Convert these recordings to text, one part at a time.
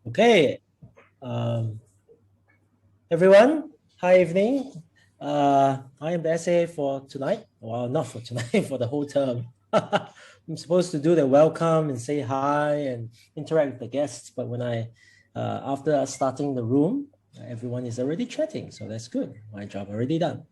Okay, everyone, hi evening. I am the SA for tonight. Well, not for tonight, for the whole term. I'm supposed to do the welcome and say hi and interact with the guests, but when after starting the room, everyone is already chatting, so that's good. My job already done.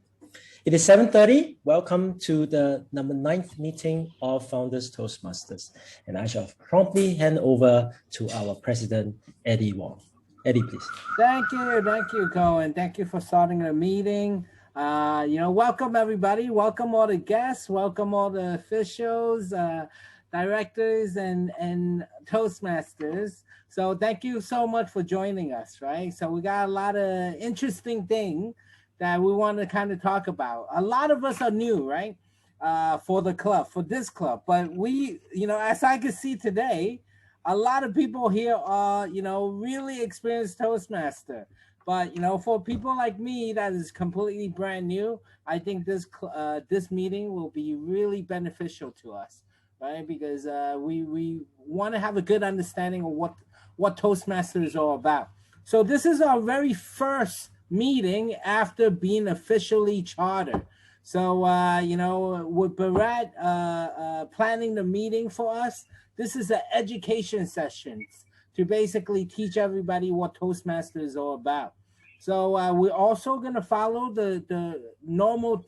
It is 7:30. Welcome to the number 9th meeting of Founders Toastmasters, and I shall promptly hand over to our president, Eddie Wong. Eddie, please. Thank you, Cohen. Thank you for starting the meeting. Welcome everybody. Welcome all the guests. Welcome all the officials, directors, and Toastmasters. So thank you so much for joining us, right? So we got a lot of interesting things that we want to kind of talk about. A lot of us are new, right? For the club, for this club. But we, as I can see today, a lot of people here are, really experienced Toastmaster. But, for people like me that is completely brand new, I think this meeting will be really beneficial to us, right? Because we want to have a good understanding of what Toastmaster is all about. So this is our very first meeting after being officially chartered. So, with Barat planning the meeting for us, this is an education session to basically teach everybody what Toastmaster is all about. So we're also going to follow the normal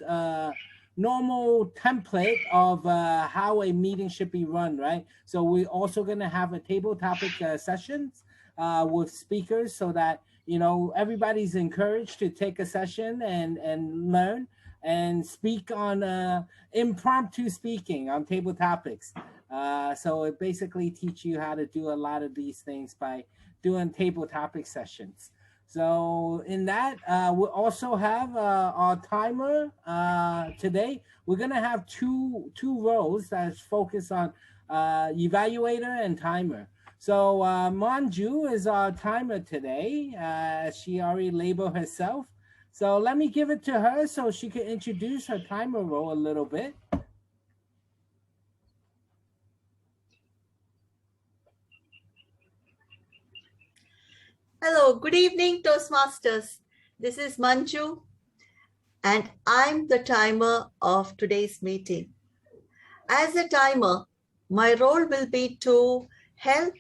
template of how a meeting should be run, right? So we're also going to have a table topic sessions with speakers so that, everybody's encouraged to take a session and learn and speak on impromptu speaking on table topics. So it basically teaches you how to do a lot of these things by doing table topic sessions. So in that, we also have our timer today. We're gonna have two rows that focus on evaluator and timer. So Manju is our timer today. She already labeled herself. So let me give it to her so she can introduce her timer role a little bit. Hello, good evening, Toastmasters. This is Manju, and I'm the timer of today's meeting. As a timer, my role will be to help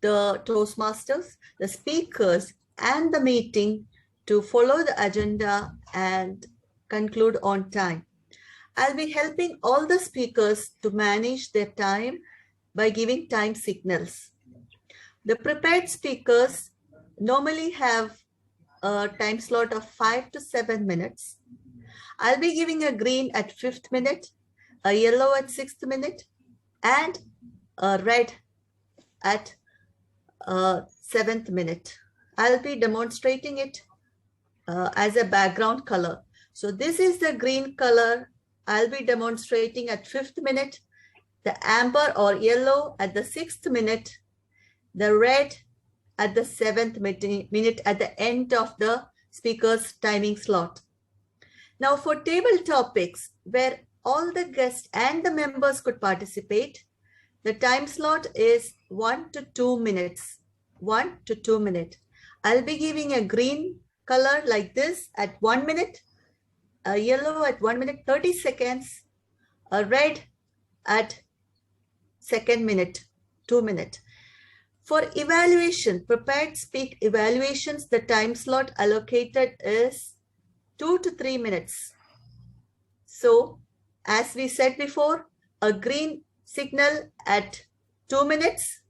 the Toastmasters, the speakers, and the meeting to follow the agenda and conclude on time. I'll be helping all the speakers to manage their time by giving time signals. The prepared speakers normally have a time slot of 5 to 7 minutes. I'll be giving a green at 5th minute, a yellow at 6th minute, and a red at 7th minute. I'll be demonstrating it as a background color. So this is the green color I'll be demonstrating at 5th minute, the amber or yellow at the 6th minute, the red at the 7th minute at the end of the speaker's timing slot. Now for table topics where all the guests and the members could participate, the time slot is 1 to 2 minutes. 1 to 2 minutes. I'll be giving a green color like this at 1 minute, a yellow at 1 minute 30 seconds, a red at 2nd minute, 2 minutes. For evaluation, prepared speak evaluations, the time slot allocated is 2 to 3 minutes. So, as we said before, a green signal at 2 minutes,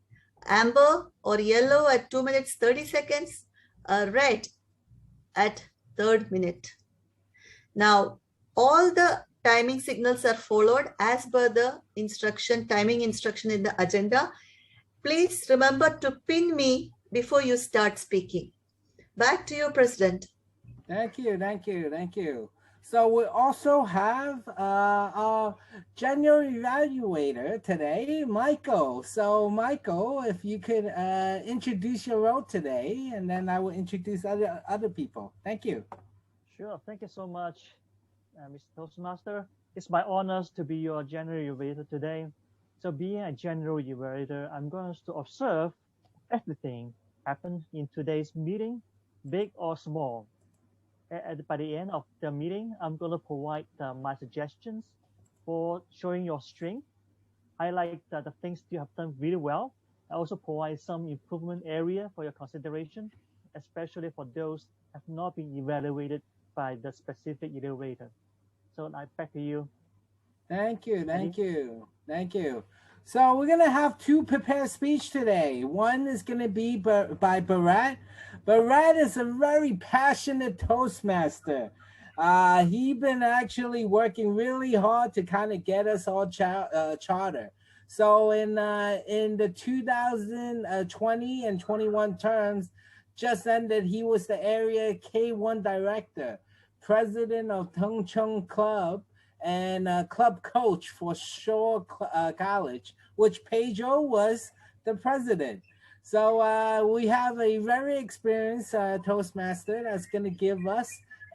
amber or yellow at 2 minutes 30 seconds, a red at 3rd minute. Now, all the timing signals are followed as per the timing instruction in the agenda. Please remember to pin me before you start speaking. Back to you, President. Thank you. So we also have our general evaluator today, Michael. So Michael, if you could introduce your role today, and then I will introduce other people. Thank you. Sure. Thank you so much, Mr. Toastmaster. It's my honor to be your general evaluator today. So being a general evaluator, I'm going to observe everything happen in today's meeting, big or small. By the end of the meeting, I'm going to provide my suggestions for showing your strength, highlight the things you have done really well. I also provide some improvement area for your consideration, especially for those have not been evaluated by the specific evaluator. So back to you. Thank you. So we're going to have two prepared speech today. One is going to be by Bharat. Bharat is a very passionate Toastmaster. He's been actually working really hard to kind of get us all charter. So in the 2020 and 21 terms just ended, he was the area K1 director, president of Tung Chung Club, and club coach for Shore College, which Pedro was the president. So we have a very experienced Toastmaster that's going to give us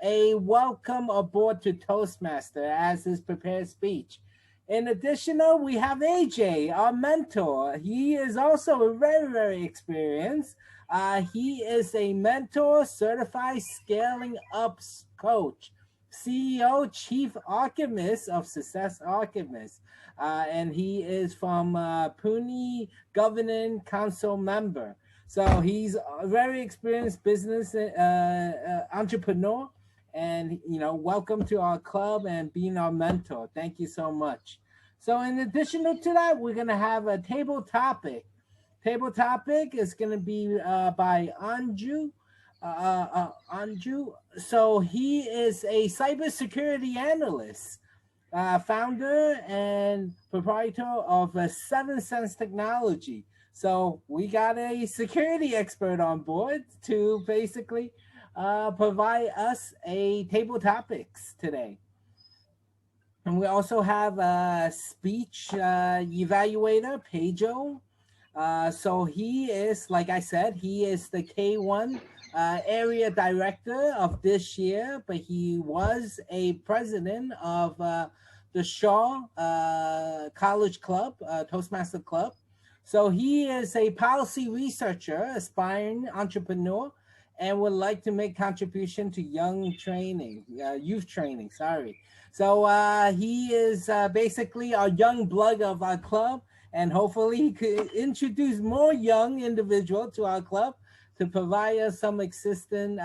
a welcome aboard to Toastmaster as his prepared speech. In addition, we have AJ, our mentor. He is also very, very experienced. He is a mentor, certified scaling up coach, CEO, Chief Alchemist of Success Alchemist. And he is from Pune Governing Council member. So he's a very experienced business entrepreneur. And, welcome to our club and being our mentor. Thank you so much. So in addition to that, we're going to have a table topic. Table topic is going to be by Anju. Anju. So he is a cybersecurity analyst, founder and proprietor of 7 Sense Technology. So we got a security expert on board to basically provide us a table topics today. And we also have a speech evaluator, Pedro. So he is, like I said, he is the K1 area director of this year, but he was a president of the Shaw College Club, Toastmaster Club. So he is a policy researcher, aspiring entrepreneur, and would like to make contribution to youth training, sorry. So he is basically our young blood of our club, and hopefully he could introduce more young individuals to our club to provide us some assistance,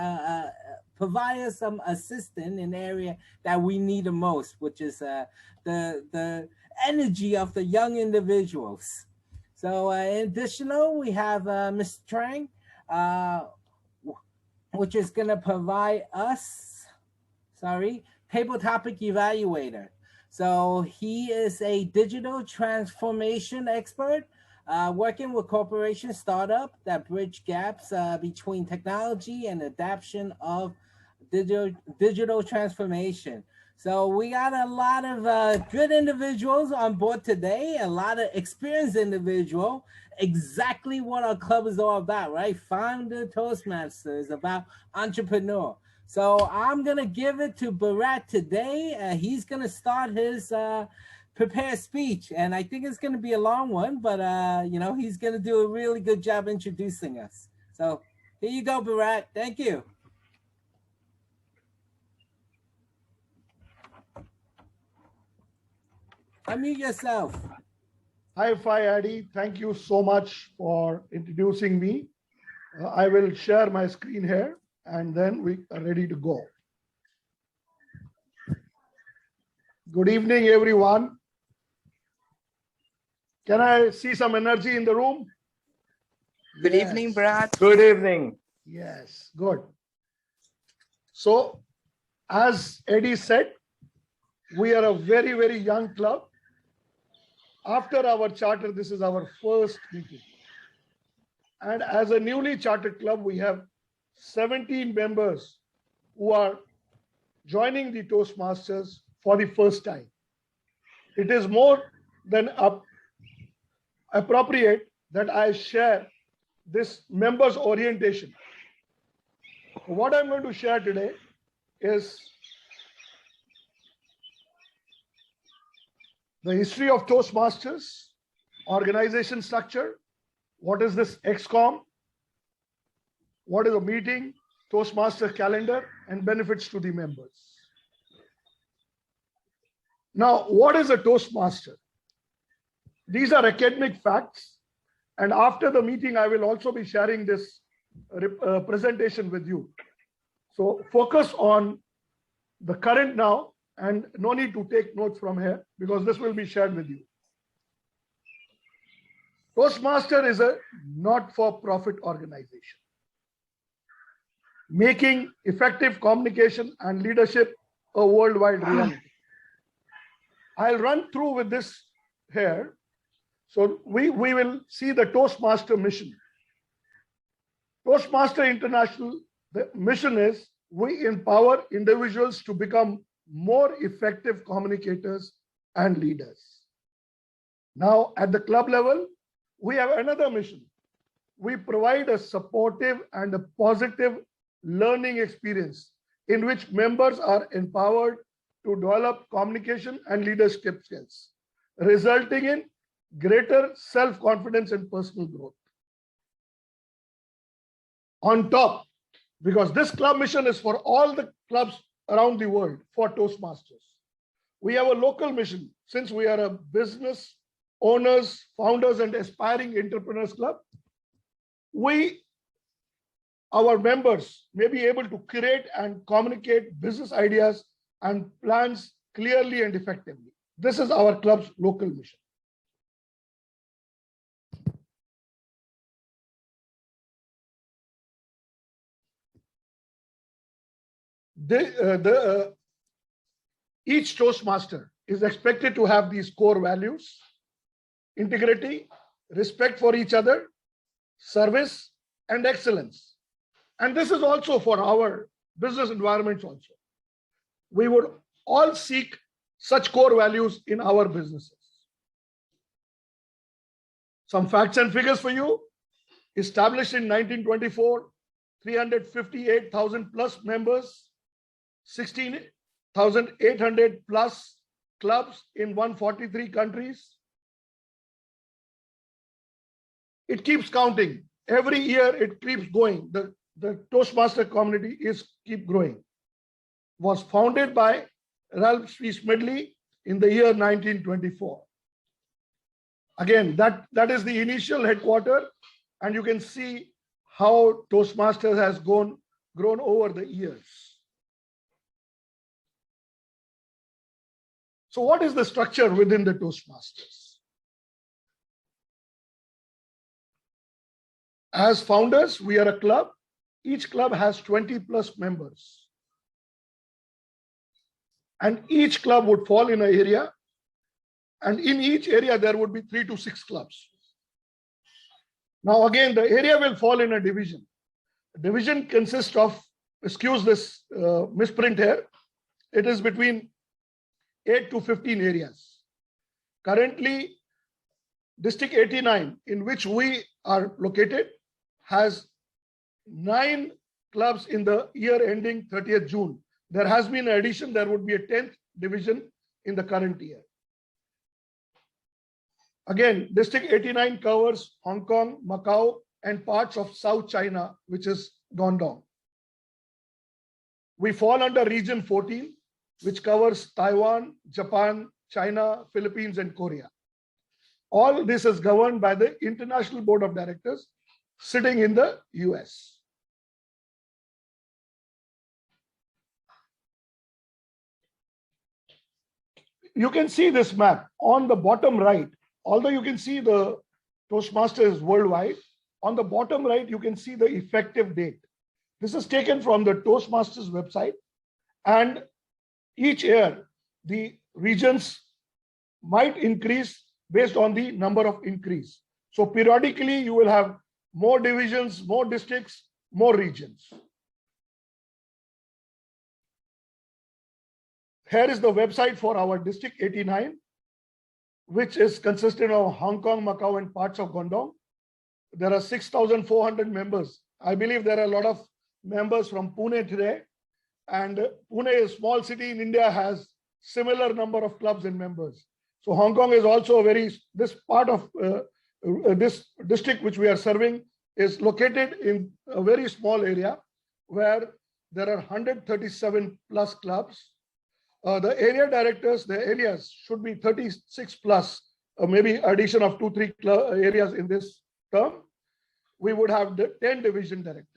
in the area that we need the most, which is the energy of the young individuals. So in addition, we have Mr. Trang, which is going to provide us, table topic evaluator. So he is a digital transformation expert, working with corporation startup that bridge gaps between technology and adoption of digital transformation. So we got a lot of good individuals on board today, a lot of experienced individual, exactly what our club is all about, right? Founder Toastmasters, about entrepreneur. So I'm going to give it to Bharat today. He's going to start his prepared speech. And I think it's going to be a long one, but, he's going to do a really good job introducing us. So here you go, Bharat. Thank you. Unmute yourself. Hi, Addy. Thank you so much for introducing me. I will share my screen here, and then we are ready to go. Good evening, everyone. Can I see some energy in the room? Good evening, Brad. Good evening. Yes, good. So, as Eddie said, we are a very, very young club. After our charter, this is our first meeting. And as a newly chartered club, we have 17 members who are joining the Toastmasters for the first time. It is more than appropriate that I share this members orientation. What I'm going to share today is the history of Toastmasters, organization structure, what is this XCOM, what is a meeting, Toastmaster Calendar, and benefits to the members. Now, what is a Toastmaster? These are academic facts. And after the meeting, I will also be sharing this presentation with you. So focus on the current now, and no need to take notes from here because this will be shared with you. Toastmaster is a not-for-profit organization, making effective communication and leadership a worldwide reality. I'll run through with this here. So we will see the Toastmaster Mission. Toastmaster International, the mission is we empower individuals to become more effective communicators and leaders. Now, at the club level, we have another mission. We provide a supportive and a positive learning experience in which members are empowered to develop communication and leadership skills, resulting in greater self-confidence and personal growth. On top, because this club mission is for all the clubs around the world for Toastmasters, we have a local mission. Since we are a business owners, founders, and aspiring entrepreneurs club, our members may be able to create and communicate business ideas and plans clearly and effectively. This is our club's local mission. Each Toastmaster is expected to have these core values: integrity, respect for each other, service, and excellence. And this is also for our business environments also. We would all seek such core values in our businesses. Some facts and figures for you. Established in 1924, 358,000 plus members, 16,800 plus clubs in 143 countries. It keeps counting. Every year it keeps going. The Toastmaster community keep growing. Was founded by Ralph C. Smedley in the year 1924. Again, that is the initial headquarters, and you can see how Toastmasters has grown over the years. So what is the structure within the Toastmasters? As founders, we are a club. Each club has 20 plus members. And each club would fall in an area. And in each area, there would be 3 to 6 clubs. Now, again, the area will fall in a division. Division consists of, excuse this misprint here, it is between 8 to 15 areas. Currently, District 89, in which we are located, has 9 clubs in the year ending 30th June. There has been an addition, there would be a 10th division in the current year. Again, District 89 covers Hong Kong, Macau, and parts of South China, which is Guangdong. We fall under Region 14, which covers Taiwan, Japan, China, Philippines, and Korea. All this is governed by the International Board of Directors sitting in the US. You can see this map on the bottom right. Although you can see the Toastmasters worldwide, on the bottom right, you can see the effective date. This is taken from the Toastmasters website, and each year the regions might increase based on the number of increase. So periodically you will have more divisions, more districts, more regions. Here is the website for our District 89, which is consistent of Hong Kong, Macau, and parts of Guangdong. There are 6,400 members. I believe there are a lot of members from Pune today. And Pune, a small city in India, has similar number of clubs and members. So Hong Kong is also this part of this district which we are serving is located in a very small area where there are 137 plus clubs. The area directors, the areas should be 36 plus, maybe addition of 2-3 areas in this term. We would have the 10 division directors.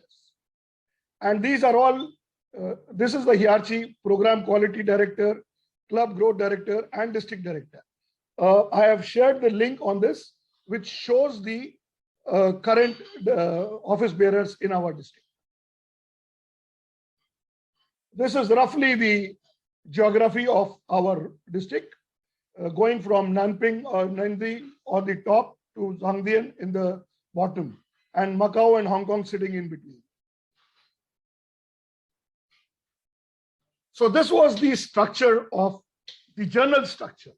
And these are all, this is the hierarchy: program quality director, club growth director, and district director. I have shared the link on this, which shows the current office bearers in our district. This is roughly the geography of our district, going from Nanping or Nandi on the top to Zhangdian in the bottom, and Macau and Hong Kong sitting in between. So this was the structure of the general structure.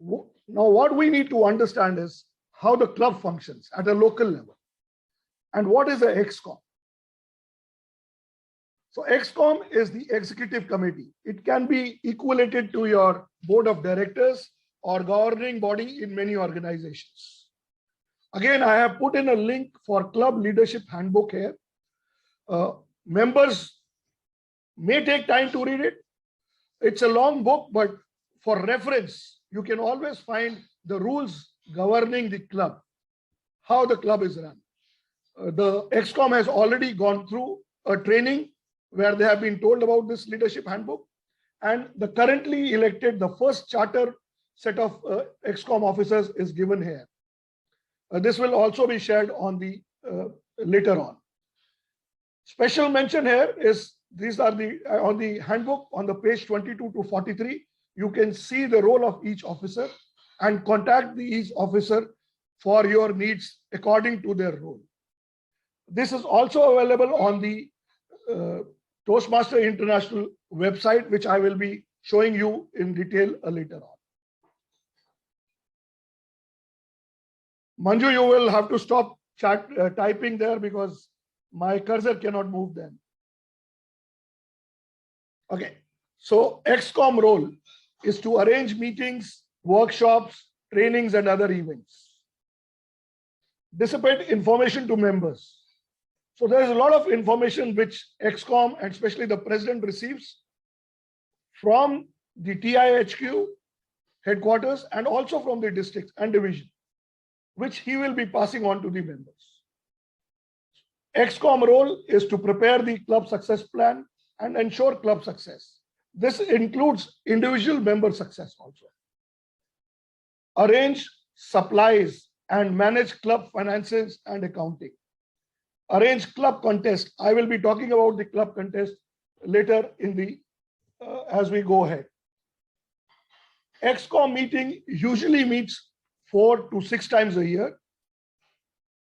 Now what we need to understand is how the club functions at a local level and what is the ExCom. So ExCom is the executive committee. It can be equated to your board of directors or governing body in many organizations. Again, I have put in a link for club leadership handbook here. Members may take time to read it. It's a long book, but for reference, you can always find the rules governing the club, how the club is run. The ExCom has already gone through a training where they have been told about this leadership handbook, and the currently elected, the first charter set of ExCom officers is given here. This will also be shared on the later on. Special mention here is these are the on the handbook on the page 22 to 43. You can see the role of each officer and contact each officer for your needs according to their role. This is also available on the Toastmaster International website, which I will be showing you in detail later on. Manju, you will have to stop typing there because my cursor cannot move then. Okay, so ExCom role is to arrange meetings, workshops, trainings, and other events. Dissipate information to members. So there is a lot of information which ExCom and especially the president receives from the TIHQ headquarters and also from the districts and division, which he will be passing on to the members. ExCom role is to prepare the club success plan and ensure club success. This includes individual member success also. Arrange supplies and manage club finances and accounting. Arrange club contest. I will be talking about the club contest later in the as we go ahead. ExCom meeting usually meets 4 to 6 times a year.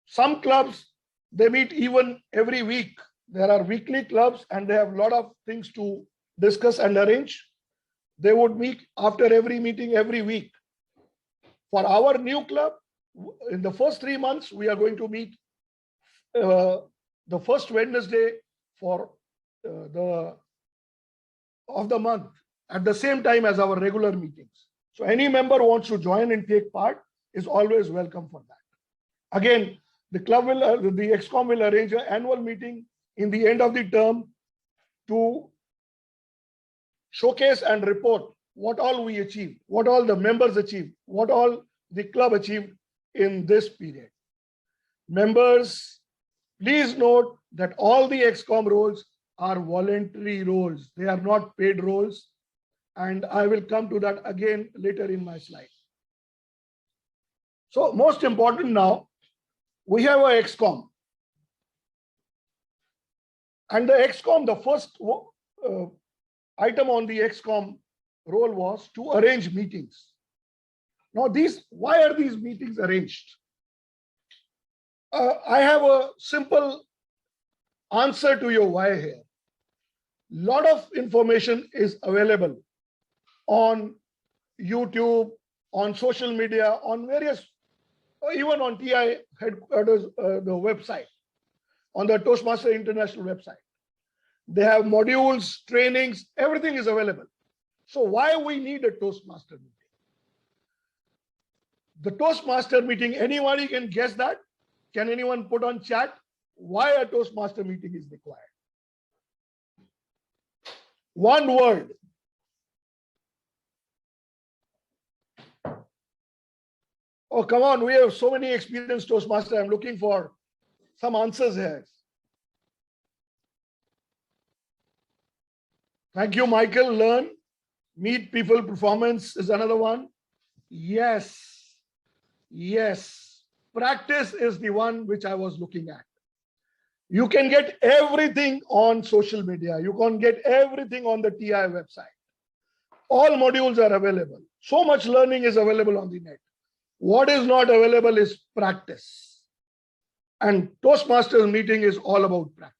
Some clubs, they meet even every week. There are weekly clubs and they have a lot of things to discuss and arrange. They would meet after every meeting every week. For our new club, in the first 3 months, we are going to meet the first Wednesday for of the month at the same time as our regular meetings. So any member who wants to join and take part is always welcome for that. Again, the club will, the ExCom will arrange an annual meeting in the end of the term to showcase and report what all we achieved, what all the members achieved, what all the club achieved in this period. Members, please note that all the ExCom roles are voluntary roles. They are not paid roles. And I will come to that again later in my slide. So most important now, we have a ExCom. And the ExCom, the first item on the ExCom role was to arrange meetings. Now why are these meetings arranged? I have a simple answer to your why here. Lot of information is available on YouTube, on social media, on various, even on TI headquarters, the website, on the Toastmaster International website. They have modules, trainings, everything is available. So why we need a Toastmaster meeting? The Toastmaster meeting, anybody can guess that? Can anyone put on chat why a Toastmaster meeting is required? One word. Oh, come on. We have so many experienced Toastmasters. I'm looking for some answers here. Thank you, Michael. Learn, meet people, performance is another one. Yes. Yes. Practice is the one which I was looking at. You can get everything on social media. You can get everything on the TI website. All modules are available. So much learning is available on the net. What is not available is practice. And Toastmasters meeting is all about practice.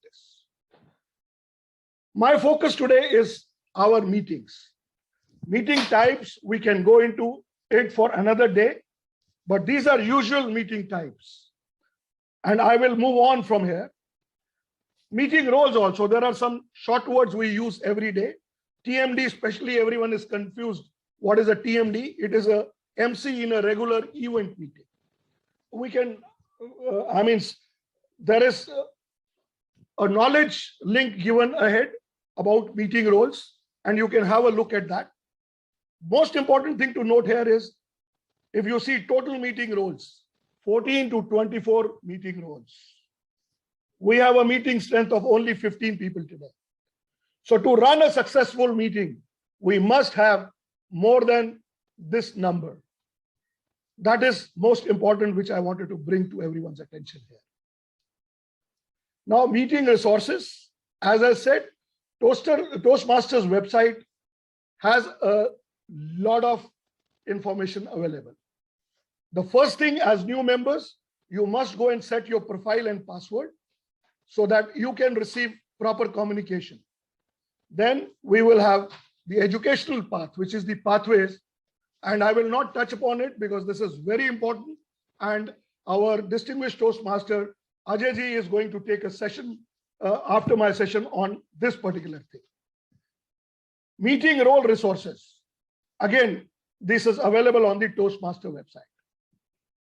My focus today is our meetings. Meeting types, we can go into it for another day, but these are usual meeting types. And I will move on from here. Meeting roles also, there are some short words we use every day. TMD, especially everyone is confused. What is a TMD? It is a MC in a regular event meeting. We can, there is a knowledge link given ahead about meeting roles, and you can have a look at that. Most important thing to note here is, if you see total meeting roles, 14 to 24 meeting roles. We have a meeting strength of only 15 people today. So to run a successful meeting, we must have more than this number. That is most important, which I wanted to bring to everyone's attention here. Now, meeting resources. As I said, Toastmasters website has a lot of information available. The first thing, as new members, you must go and set your profile and password so that you can receive proper communication. Then we will have the educational path, which is the pathways. And I will not touch upon it because this is very important. And our distinguished Toastmaster, Ajay ji, is going to take a session after my session on this particular thing. Meeting role resources. Again, this is available on the Toastmaster website.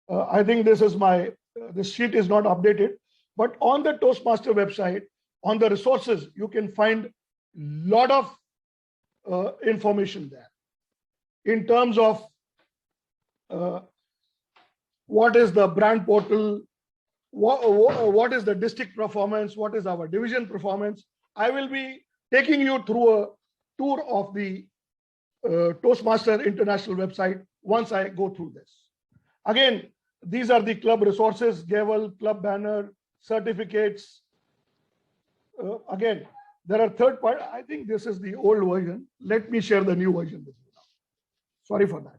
I think this is this sheet is not updated, but on the Toastmaster website, on the resources, you can find a lot of information there in terms of what is the brand portal, what is the district performance, what is our division performance. I will be taking you through a tour of the Toastmaster International website once I go through this. Again, these are the club resources, gavel, club banner, certificates. Again, there are third party. I think this is the old version. Let me share the new version with you now. Sorry for that.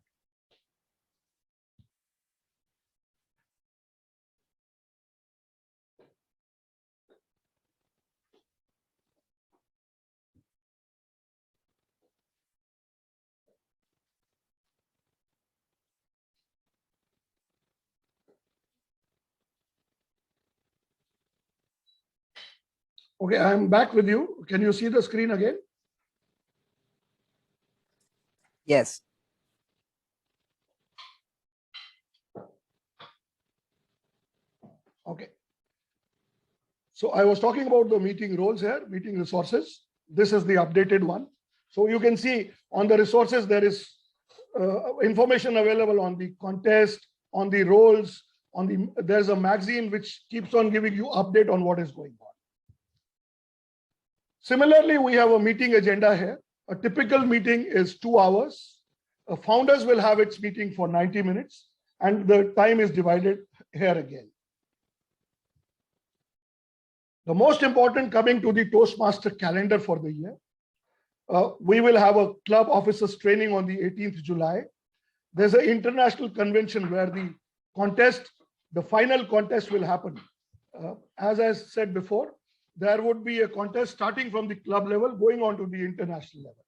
Okay, I'm back with you. Can you see the screen again? Yes. Okay. So I was talking about the meeting roles here, meeting resources. This is the updated one. So you can see on the resources, there is information available on the contest, on the roles, there's a magazine which keeps on giving you update on what is going on. Similarly, we have a meeting agenda here. A typical meeting is 2 hours. Founders will have its meeting for 90 minutes, and the time is divided here again. The most important, coming to the Toastmaster calendar for the year, we will have a club officers training on the 18th July. There's an international convention where the final contest will happen. As I said before, there would be a contest starting from the club level, going on to the international level.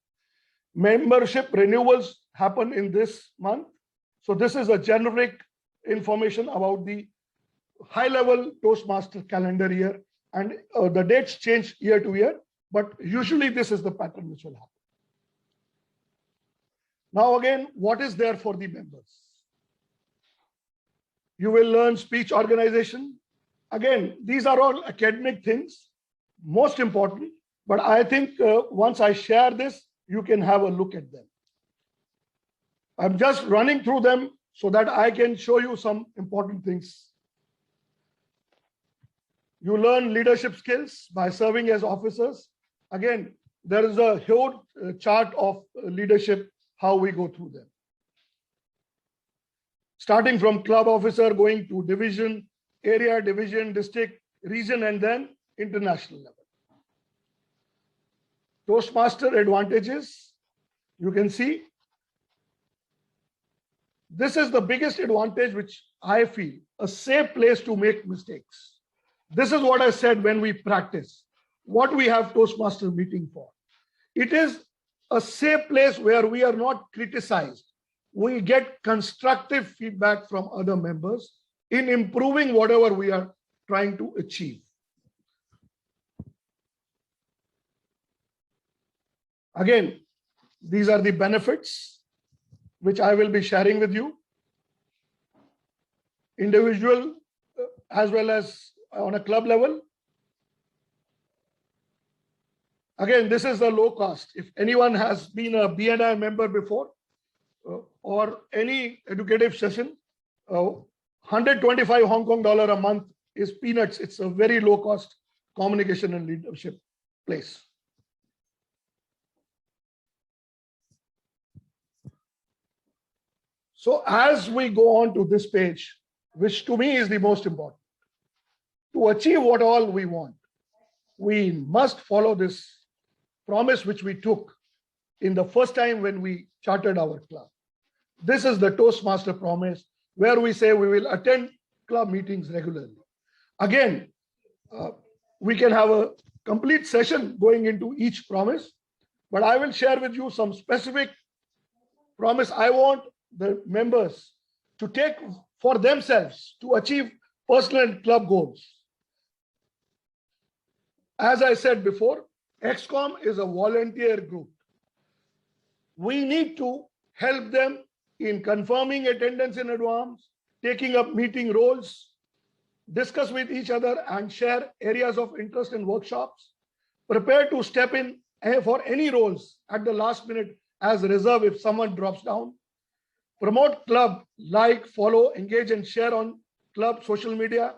Membership renewals happen in this month. So this is a generic information about the high-level Toastmaster calendar year, and the dates change year to year, but usually this is the pattern which will happen. Now again, what is there for the members? You will learn speech organization, Again, these are all academic things, most important, but I think once I share this, you can have a look at them. I'm just running through them so that I can show you some important things. You learn leadership skills by serving as officers. Again, there is a huge chart of leadership, how we go through them. Starting from club officer, going to division, area, division, district, region, and then international level. Toastmaster advantages, you can see. This is the biggest advantage which I feel, a safe place to make mistakes. This is what I said when we practice, what we have Toastmaster meeting for. It is a safe place where we are not criticized. We get constructive feedback from other members in improving whatever we are trying to achieve. Again, these are the benefits which I will be sharing with you. Individual as well as on a club level. Again, this is the low cost. If anyone has been a BNI member before or any educative session, 125 Hong Kong dollar a month is peanuts. It's a very low cost communication and leadership place. So as we go on to this page, which to me is the most important, to achieve what all we want, we must follow this promise which we took in the first time when we chartered our club. This is the Toastmaster Promise, where we say we will attend club meetings regularly. Again, we can have a complete session going into each promise, but I will share with you some specific promise I want the members to take for themselves to achieve personal and club goals. As I said before, XCOM is a volunteer group. We need to help them in confirming attendance in advance, taking up meeting roles, discuss with each other and share areas of interest in workshops, prepare to step in for any roles at the last minute as reserve if someone drops down, promote club, like, follow, engage and share on club social media,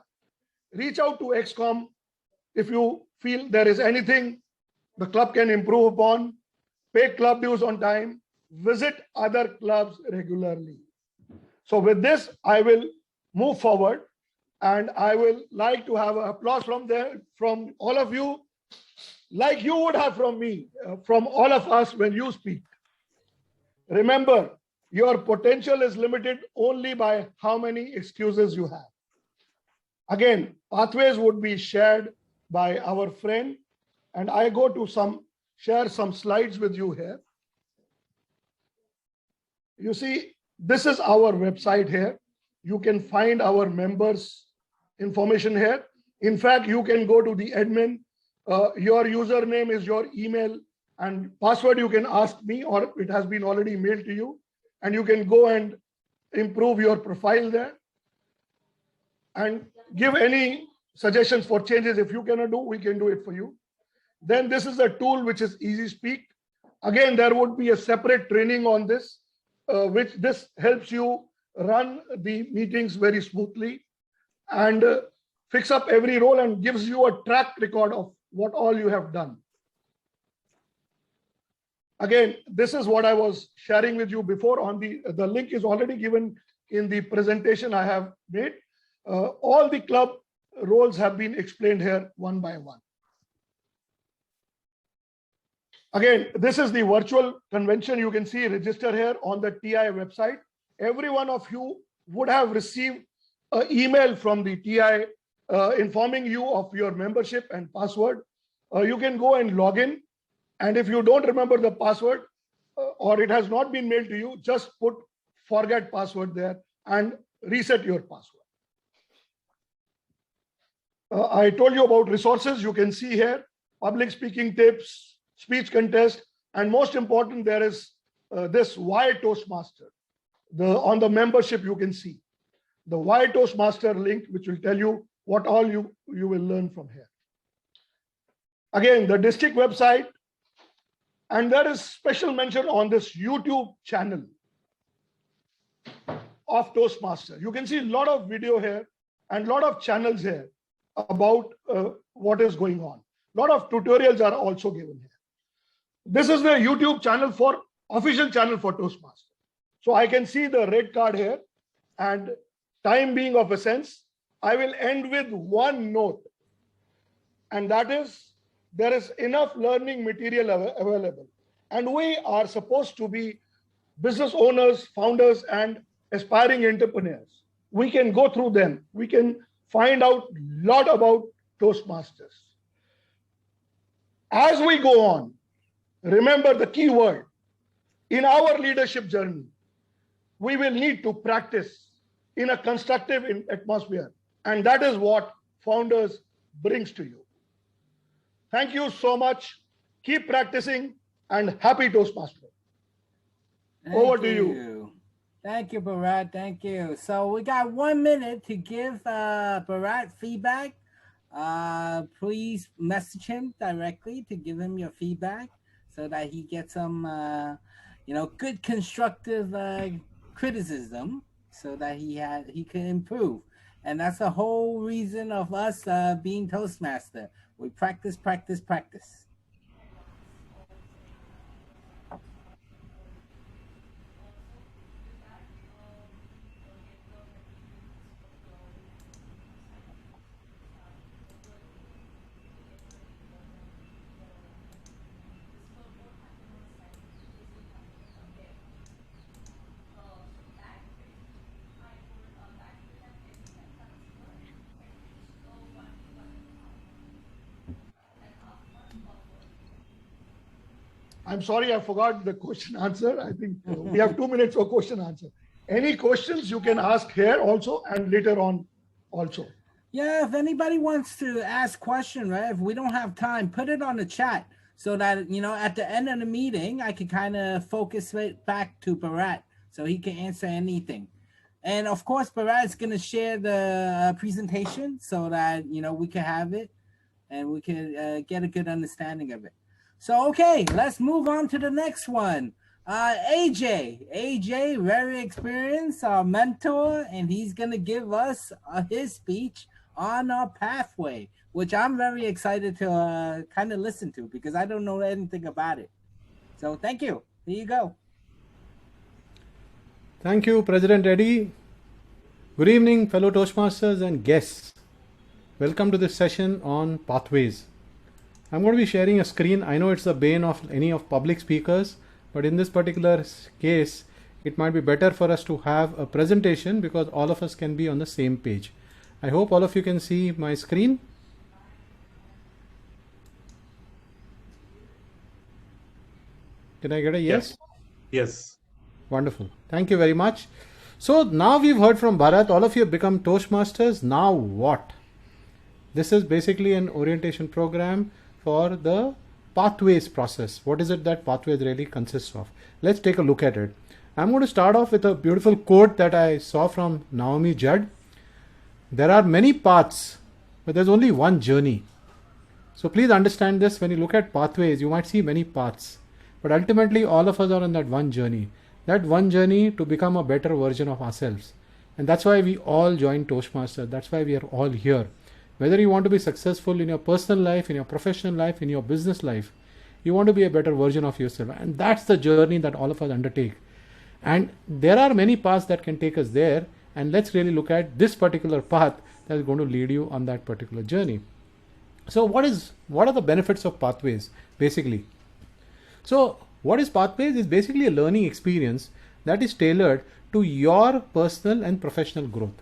reach out to XCOM if you feel there is anything the club can improve upon, pay club dues on time, visit other clubs regularly. So with this, I will move forward and I will like to have applause from all of you, like you would have from me, from all of us when you speak. Remember, your potential is limited only by how many excuses you have. Again, pathways would be shared by our friend, and I go to share some slides with you here. You see, this is our website here. You can find our members' information here. In fact, you can go to the admin. Your username is your email and password you can ask me, or it has been already mailed to you. And you can go and improve your profile there and give any suggestions for changes. If you cannot do, we can do it for you. Then this is a tool which is Easy Speak. Again, there would be a separate training on this, which this helps you run the meetings very smoothly and fix up every role and gives you a track record of what all you have done. Again, this is what I was sharing with you before. On the link is already given in the presentation I have made. All the club roles have been explained here one by one. Again, this is the virtual convention. You can see register here on the TI website. Every one of you would have received an email from the TI informing you of your membership and password. You can go and log in. And if you don't remember the password or it has not been mailed to you, just put forget password there and reset your password. I told you about resources. You can see here, public speaking tips, speech contest, and most important, there is this Why Toastmaster. On the membership, you can see the Why Toastmaster link, which will tell you what all you will learn from here. Again, the district website, and there is special mention on this YouTube channel of Toastmaster. You can see a lot of video here and a lot of channels here about what is going on. A lot of tutorials are also given here. This is the YouTube channel for official channel for Toastmaster. So I can see the red card here, and time being of essence, I will end with one note, and that is there is enough learning material available, and we are supposed to be business owners, founders, and aspiring entrepreneurs. We can go through them. We can find out a lot about Toastmasters. As we go on, remember the key word. In our leadership journey, we will need to practice in a constructive atmosphere. And that is what Founders brings to you. Thank you so much. Keep practicing, and happy Toastmaster. Over to you. Thank you, Bharat. Thank you. So we got 1 minute to give Bharat feedback. Please message him directly to give him your feedback so that he gets some, good constructive criticism so that he can improve. And that's the whole reason of us being Toastmaster. We practice, practice, practice. I'm sorry, I forgot the question answer. I think we have 2 minutes for question answer. Any questions you can ask here also and later on also. Yeah, if anybody wants to ask question, right? If we don't have time, put it on the chat so that, at the end of the meeting, I can kind of focus it back to Bharat so he can answer anything. And of course, Bharat is going to share the presentation so that, we can have it and we can get a good understanding of it. So, okay, let's move on to the next one. AJ, very experienced, our mentor, and he's going to give us his speech on our pathway, which I'm very excited to kind of listen to because I don't know anything about it. So thank you. Here you go. Thank you, President Eddie. Good evening, fellow Toastmasters and guests. Welcome to this session on pathways. I'm going to be sharing a screen. I know it's the bane of any of public speakers, but in this particular case, it might be better for us to have a presentation because all of us can be on the same page. I hope all of you can see my screen. Can I get a yes? Yes. Wonderful. Thank you very much. So now we've heard from Bharat, all of you have become Toastmasters. Now what? This is basically an orientation program for the pathways process. What is it that pathways really consists of? Let's take a look at it. I'm going to start off with a beautiful quote that I saw from Naomi Judd. There are many paths, but there's only one journey. So please understand this. When you look at pathways, you might see many paths, but ultimately all of us are on that one journey. That one journey to become a better version of ourselves. And that's why we all join Toastmaster. That's why we are all here. Whether you want to be successful in your personal life, in your professional life, in your business life, you want to be a better version of yourself. And that's the journey that all of us undertake. And there are many paths that can take us there. And let's really look at this particular path that is going to lead you on that particular journey. So what are the benefits of pathways, basically? So what is pathways? Is basically a learning experience that is tailored to your personal and professional growth.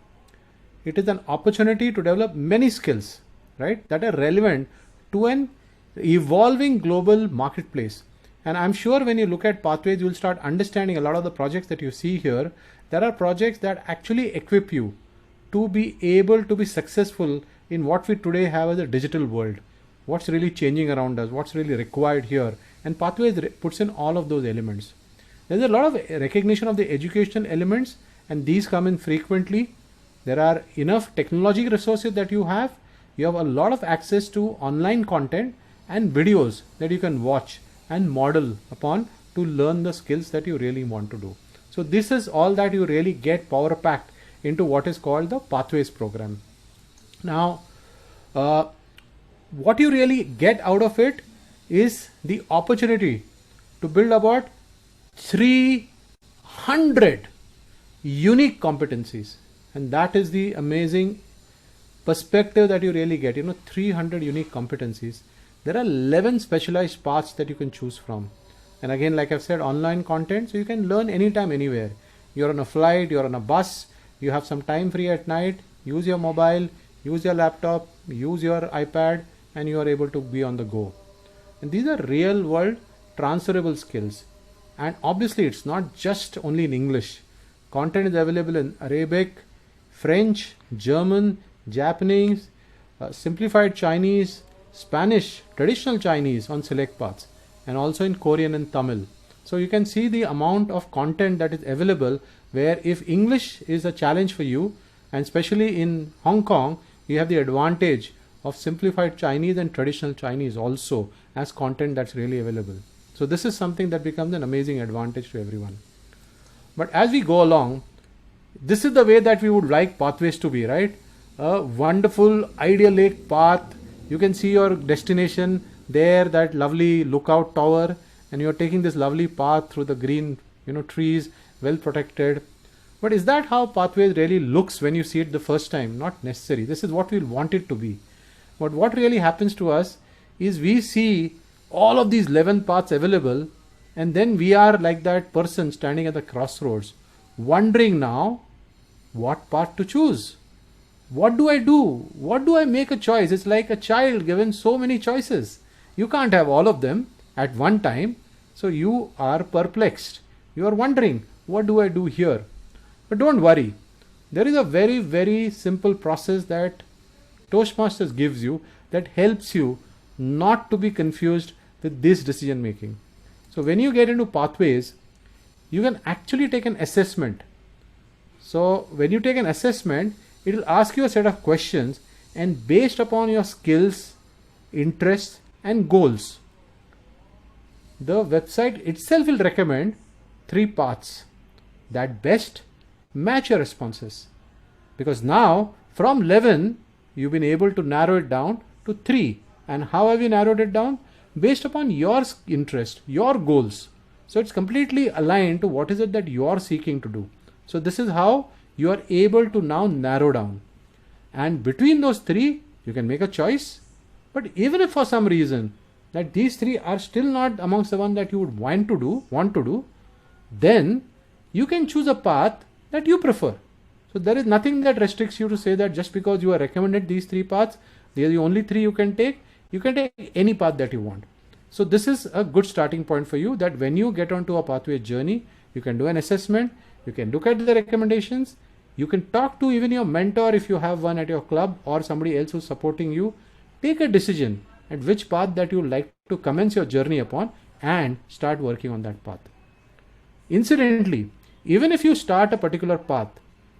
It is an opportunity to develop many skills, right, that are relevant to an evolving global marketplace. And I'm sure when you look at pathways, you'll start understanding a lot of the projects that you see here. There are projects that actually equip you to be able to be successful in what we today have as a digital world. What's really changing around us, what's really required here. And pathways puts in all of those elements. There's a lot of recognition of the educational elements, and these come in frequently. There are enough technology resources that you have. You have a lot of access to online content and videos that you can watch and model upon to learn the skills that you really want to do. So this is all that you really get power packed into what is called the Pathways program. Now, what you really get out of it is the opportunity to build about 300 unique competencies, and that is the amazing perspective that you really get. 300 unique competencies. There are 11 specialized paths that you can choose from, and again, like I've said, online content, so you can learn anytime, anywhere. You're on a flight, you're on a bus, you have some time free at night, use your mobile, use your laptop, use your iPad, and you are able to be on the go. And these are real world transferable skills. And obviously it's not just only in English. Content is available in Arabic, French, German, Japanese, simplified Chinese, Spanish, traditional Chinese on select paths, and also in Korean and Tamil. So you can see the amount of content that is available, where if English is a challenge for you, and especially in Hong Kong, you have the advantage of simplified Chinese and traditional Chinese also as content that's really available. So this is something that becomes an amazing advantage to everyone. But as we go along, this is the way that we would like Pathways to be, right? A wonderful idyllic path. You can see your destination there, that lovely lookout tower, and you're taking this lovely path through the green, trees, well protected. But is that how Pathways really looks when you see it the first time? Not necessary. This is what we want it to be. But what really happens to us is we see all of these 11 paths available, and then we are like that person standing at the crossroads, wondering now what path to choose. What do I do? What do I make a choice? It's like a child given so many choices. You can't have all of them at one time. So you are perplexed. You are wondering, what do I do here? But don't worry. There is a very, very simple process that Toastmasters gives you that helps you not to be confused with this decision making. So when you get into Pathways, you can actually take an assessment. So when you take an assessment, it will ask you a set of questions, and based upon your skills, interests, and goals, the website itself will recommend 3 paths that best match your responses. Because now from 11, you've been able to narrow it down to 3. And how have you narrowed it down? Based upon your interest, your goals. So it's completely aligned to what is it that you are seeking to do. So this is how you are able to now narrow down. And between those 3, you can make a choice. But even if for some reason that these 3 are still not amongst the one that you would want to do, then you can choose a path that you prefer. So there is nothing that restricts you to say that just because you are recommended these 3 paths, they are the only 3 you can take. You can take any path that you want. So this is a good starting point for you, that when you get onto a pathway journey, you can do an assessment, you can look at the recommendations, you can talk to even your mentor if you have one at your club or somebody else who's supporting you. Take a decision at which path that you would like to commence your journey upon and start working on that path. Incidentally, even if you start a particular path,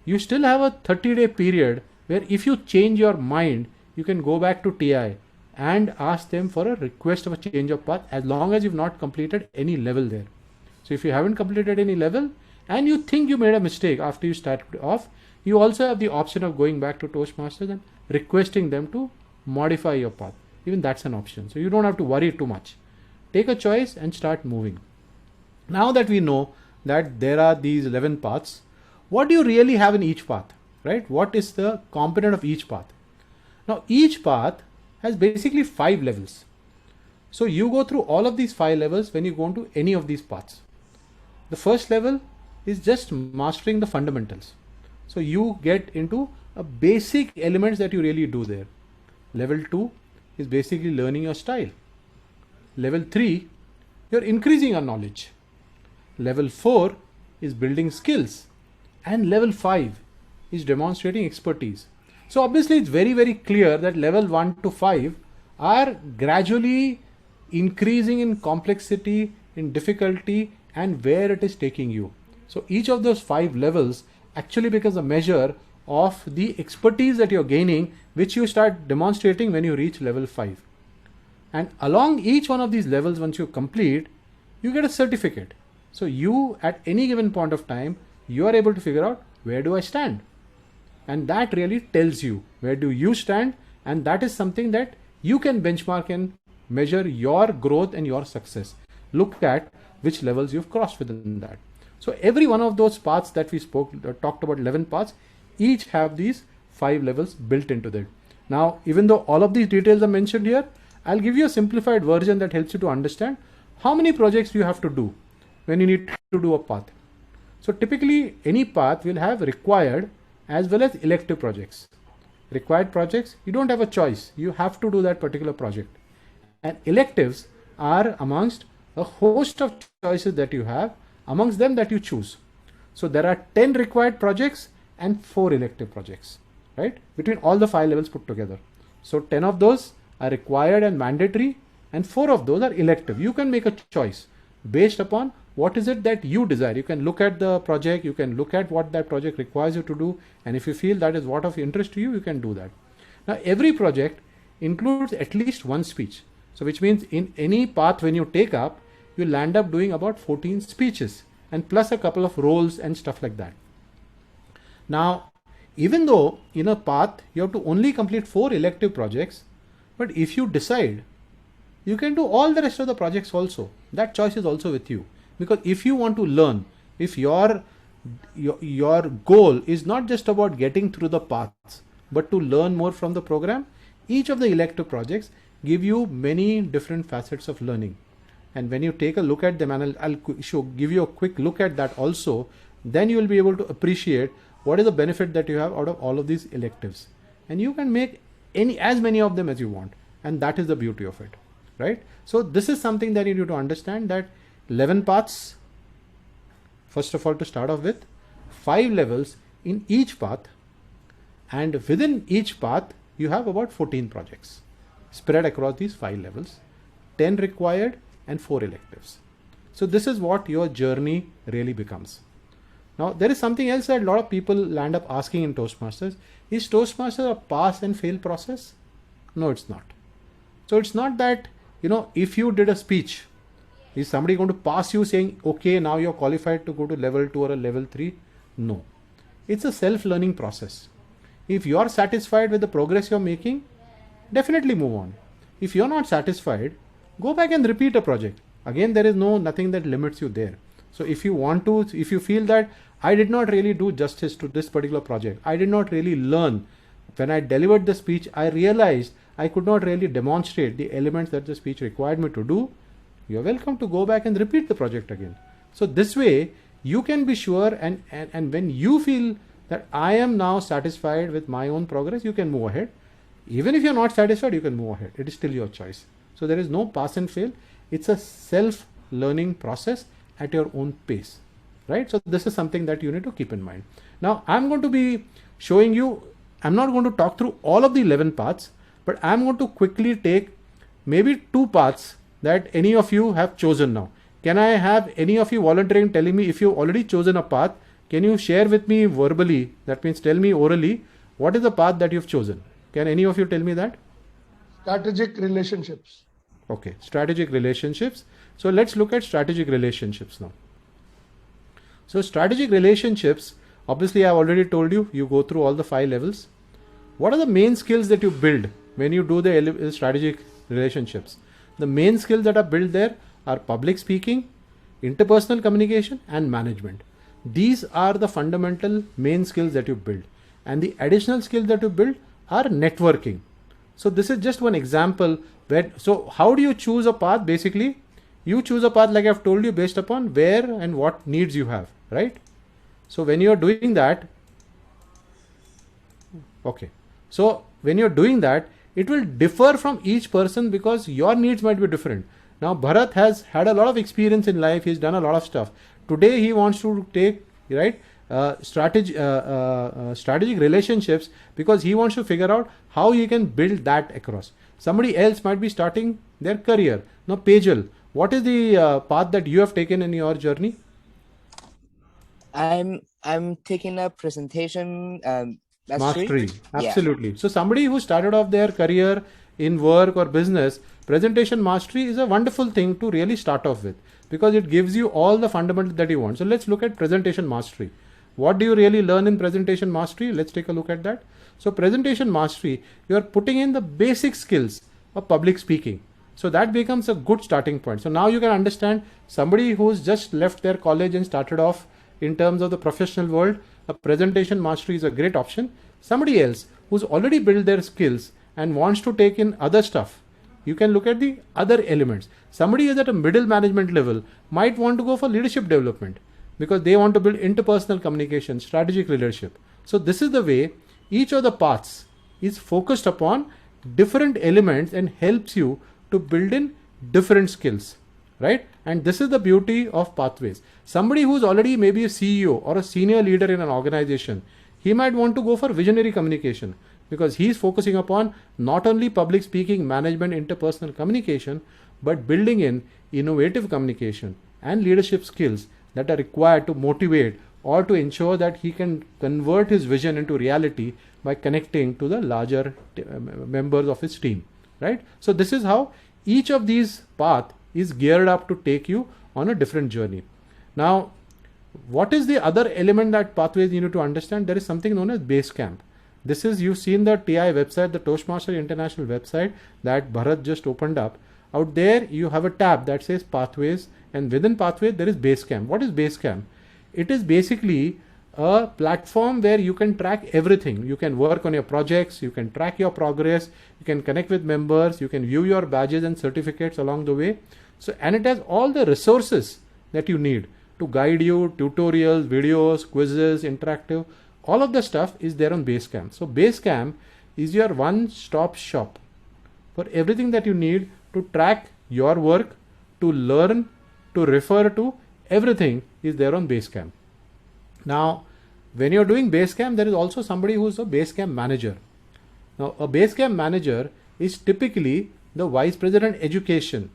you still have a 30-day period where if you change your mind, you can go back to TI and ask them for a request of a change of path, as long as you've not completed any level there. So if you haven't completed any level and you think you made a mistake after you started off, you also have the option of going back to Toastmasters and requesting them to modify your path. Even that's an option. So you don't have to worry too much. Take a choice and start moving. Now that we know that there are these 11 paths, what do you really have in each path, right? What is the component of each path? Now each path has basically 5 levels. So you go through all of these 5 levels when you go into any of these paths. The first level is just mastering the fundamentals. So you get into a basic elements that you really do there. Level 2 is basically learning your style. Level 3, you're increasing your knowledge. Level 4 is building skills. And level 5 is demonstrating expertise. So obviously it's very, very clear that level 1 to 5 are gradually increasing in complexity, in difficulty, and where it is taking you. So each of those 5 levels actually becomes a measure of the expertise that you're gaining, which you start demonstrating when you reach level 5. And along each one of these levels, once you complete, you get a certificate. So you, at any given point of time, you are able to figure out, where do I stand? And that really tells you where do you stand, and that is something that you can benchmark and measure your growth and your success. Look at which levels you've crossed within that. So every one of those paths that we talked about, 11 paths, each have these 5 levels built into them. Now, even though all of these details are mentioned here, I'll give you a simplified version that helps you to understand how many projects you have to do when you need to do a path. So typically any path will have required as well as elective projects. Required projects, you don't have a choice. You have to do that particular project. And electives are amongst a host of choices that you have, amongst them that you choose. So there are 10 required projects and 4 elective projects, right? Between all the 5 levels put together. So 10 of those are required and mandatory, and 4 of those are elective. You can make a choice based upon what is it that you desire. You can look at the project, you can look at what that project requires you to do, and if you feel that is what of interest to you, you can do that. Now every project includes at least one speech. So which means in any path when you take up, you'll land up doing about 14 speeches and plus a couple of roles and stuff like that. Now, even though in a path you have to only complete 4 elective projects, but if you decide, you can do all the rest of the projects also. That choice is also with you. Because if you want to learn, if your goal is not just about getting through the paths, but to learn more from the program, each of the elective projects give you many different facets of learning. And when you take a look at them, and I'll give you a quick look at that also, then you will be able to appreciate what is the benefit that you have out of all of these electives. And you can make as many of them as you want. And that is the beauty of it, right? So this is something that you need to understand, that 11 paths, first of all, to start off with, 5 levels in each path, and within each path you have about 14 projects spread across these 5 levels, 10 required and 4 electives. So this is what your journey really becomes. Now there is something else that a lot of people land up asking in Toastmasters. Is Toastmasters a pass and fail process? No, it's not. So it's not that, if you did a speech, is somebody going to pass you saying, okay, now you're qualified to go to level 2 or a level 3? No. It's a self-learning process. If you're satisfied with the progress you're making, definitely move on. If you're not satisfied, go back and repeat a project. Again, there is nothing that limits you there. So if you feel that I did not really do justice to this particular project, I did not really learn. When I delivered the speech, I realized I could not really demonstrate the elements that the speech required me to do. You're welcome to go back and repeat the project again. So this way you can be sure, and when you feel that I am now satisfied with my own progress, you can move ahead. Even if you're not satisfied, you can move ahead. It is still your choice. So there is no pass and fail. It's a self-learning process at your own pace, right? So this is something that you need to keep in mind. Now I'm going to be showing you, I'm not going to talk through all of the 11 paths, but I'm going to quickly take maybe 2 paths that any of you have chosen now. Can I have any of you volunteering, telling me if you've already chosen a path? Can you share with me verbally, that means tell me orally, what is the path that you've chosen? Can any of you tell me that? Strategic relationships. Okay, strategic relationships. So let's look at strategic relationships now. So strategic relationships, obviously I've already told you, you go through all the 5 levels. What are the main skills that you build when you do the strategic relationships? The main skills that are built there are public speaking, interpersonal communication, and management. These are the fundamental main skills that you build. And the additional skills that you build are networking. So this is just one example so how do you choose a path? Basically, you choose a path, like I've told you, based upon where and what needs you have, right? So when you're doing that, okay. So when you're doing that, it will differ from each person because your needs might be different. Now Bharat has had a lot of experience in life. He's done a lot of stuff. Today he wants to take, right, strategic relationships because he wants to figure out how he can build that across. Somebody else might be starting their career. Now Pejal, what is the path that you have taken in your journey? I'm taking a presentation Mastery? Yeah. Absolutely. So somebody who started off their career in work or business, presentation mastery is a wonderful thing to really start off with, because it gives you all the fundamentals that you want. So let's look at presentation mastery. What do you really learn in presentation mastery? Let's take a look at that. So presentation mastery, you are putting in the basic skills of public speaking. So that becomes a good starting point. So now you can understand somebody who's just left their college and started off in terms of the professional world, a presentation mastery is a great option. Somebody else who's already built their skills and wants to take in other stuff, you can look at the other elements. Somebody is at a middle management level might want to go for leadership development because they want to build interpersonal communication, strategic leadership. So this is the way each of the paths is focused upon different elements and helps you to build in different skills, right? And this is the beauty of pathways. Somebody who's already maybe a CEO or a senior leader in an organization, he might want to go for visionary communication because he's focusing upon not only public speaking, management, interpersonal communication, but building in innovative communication and leadership skills that are required to motivate or to ensure that he can convert his vision into reality by connecting to the larger members of his team, right? So this is how each of these paths is geared up to take you on a different journey. Now, what is the other element that pathways you need to understand? There is something known as base camp. This is, you've seen the TI website, the Toastmaster International website that Bharat just opened up. Out there, you have a tab that says pathways, and within pathways, there is base camp. What is base camp? It is basically a platform where you can track everything. You can work on your projects, you can track your progress, you can connect with members, you can view your badges and certificates along the way. So, and it has all the resources that you need to guide you, tutorials, videos, quizzes, interactive, all of the stuff is there on Basecamp. So Basecamp is your one-stop shop for everything that you need to track your work, to learn, to refer to, everything is there on Basecamp. Now, when you're doing Basecamp, there is also somebody who's a Basecamp manager. Now, a Basecamp manager is typically the Vice President Education,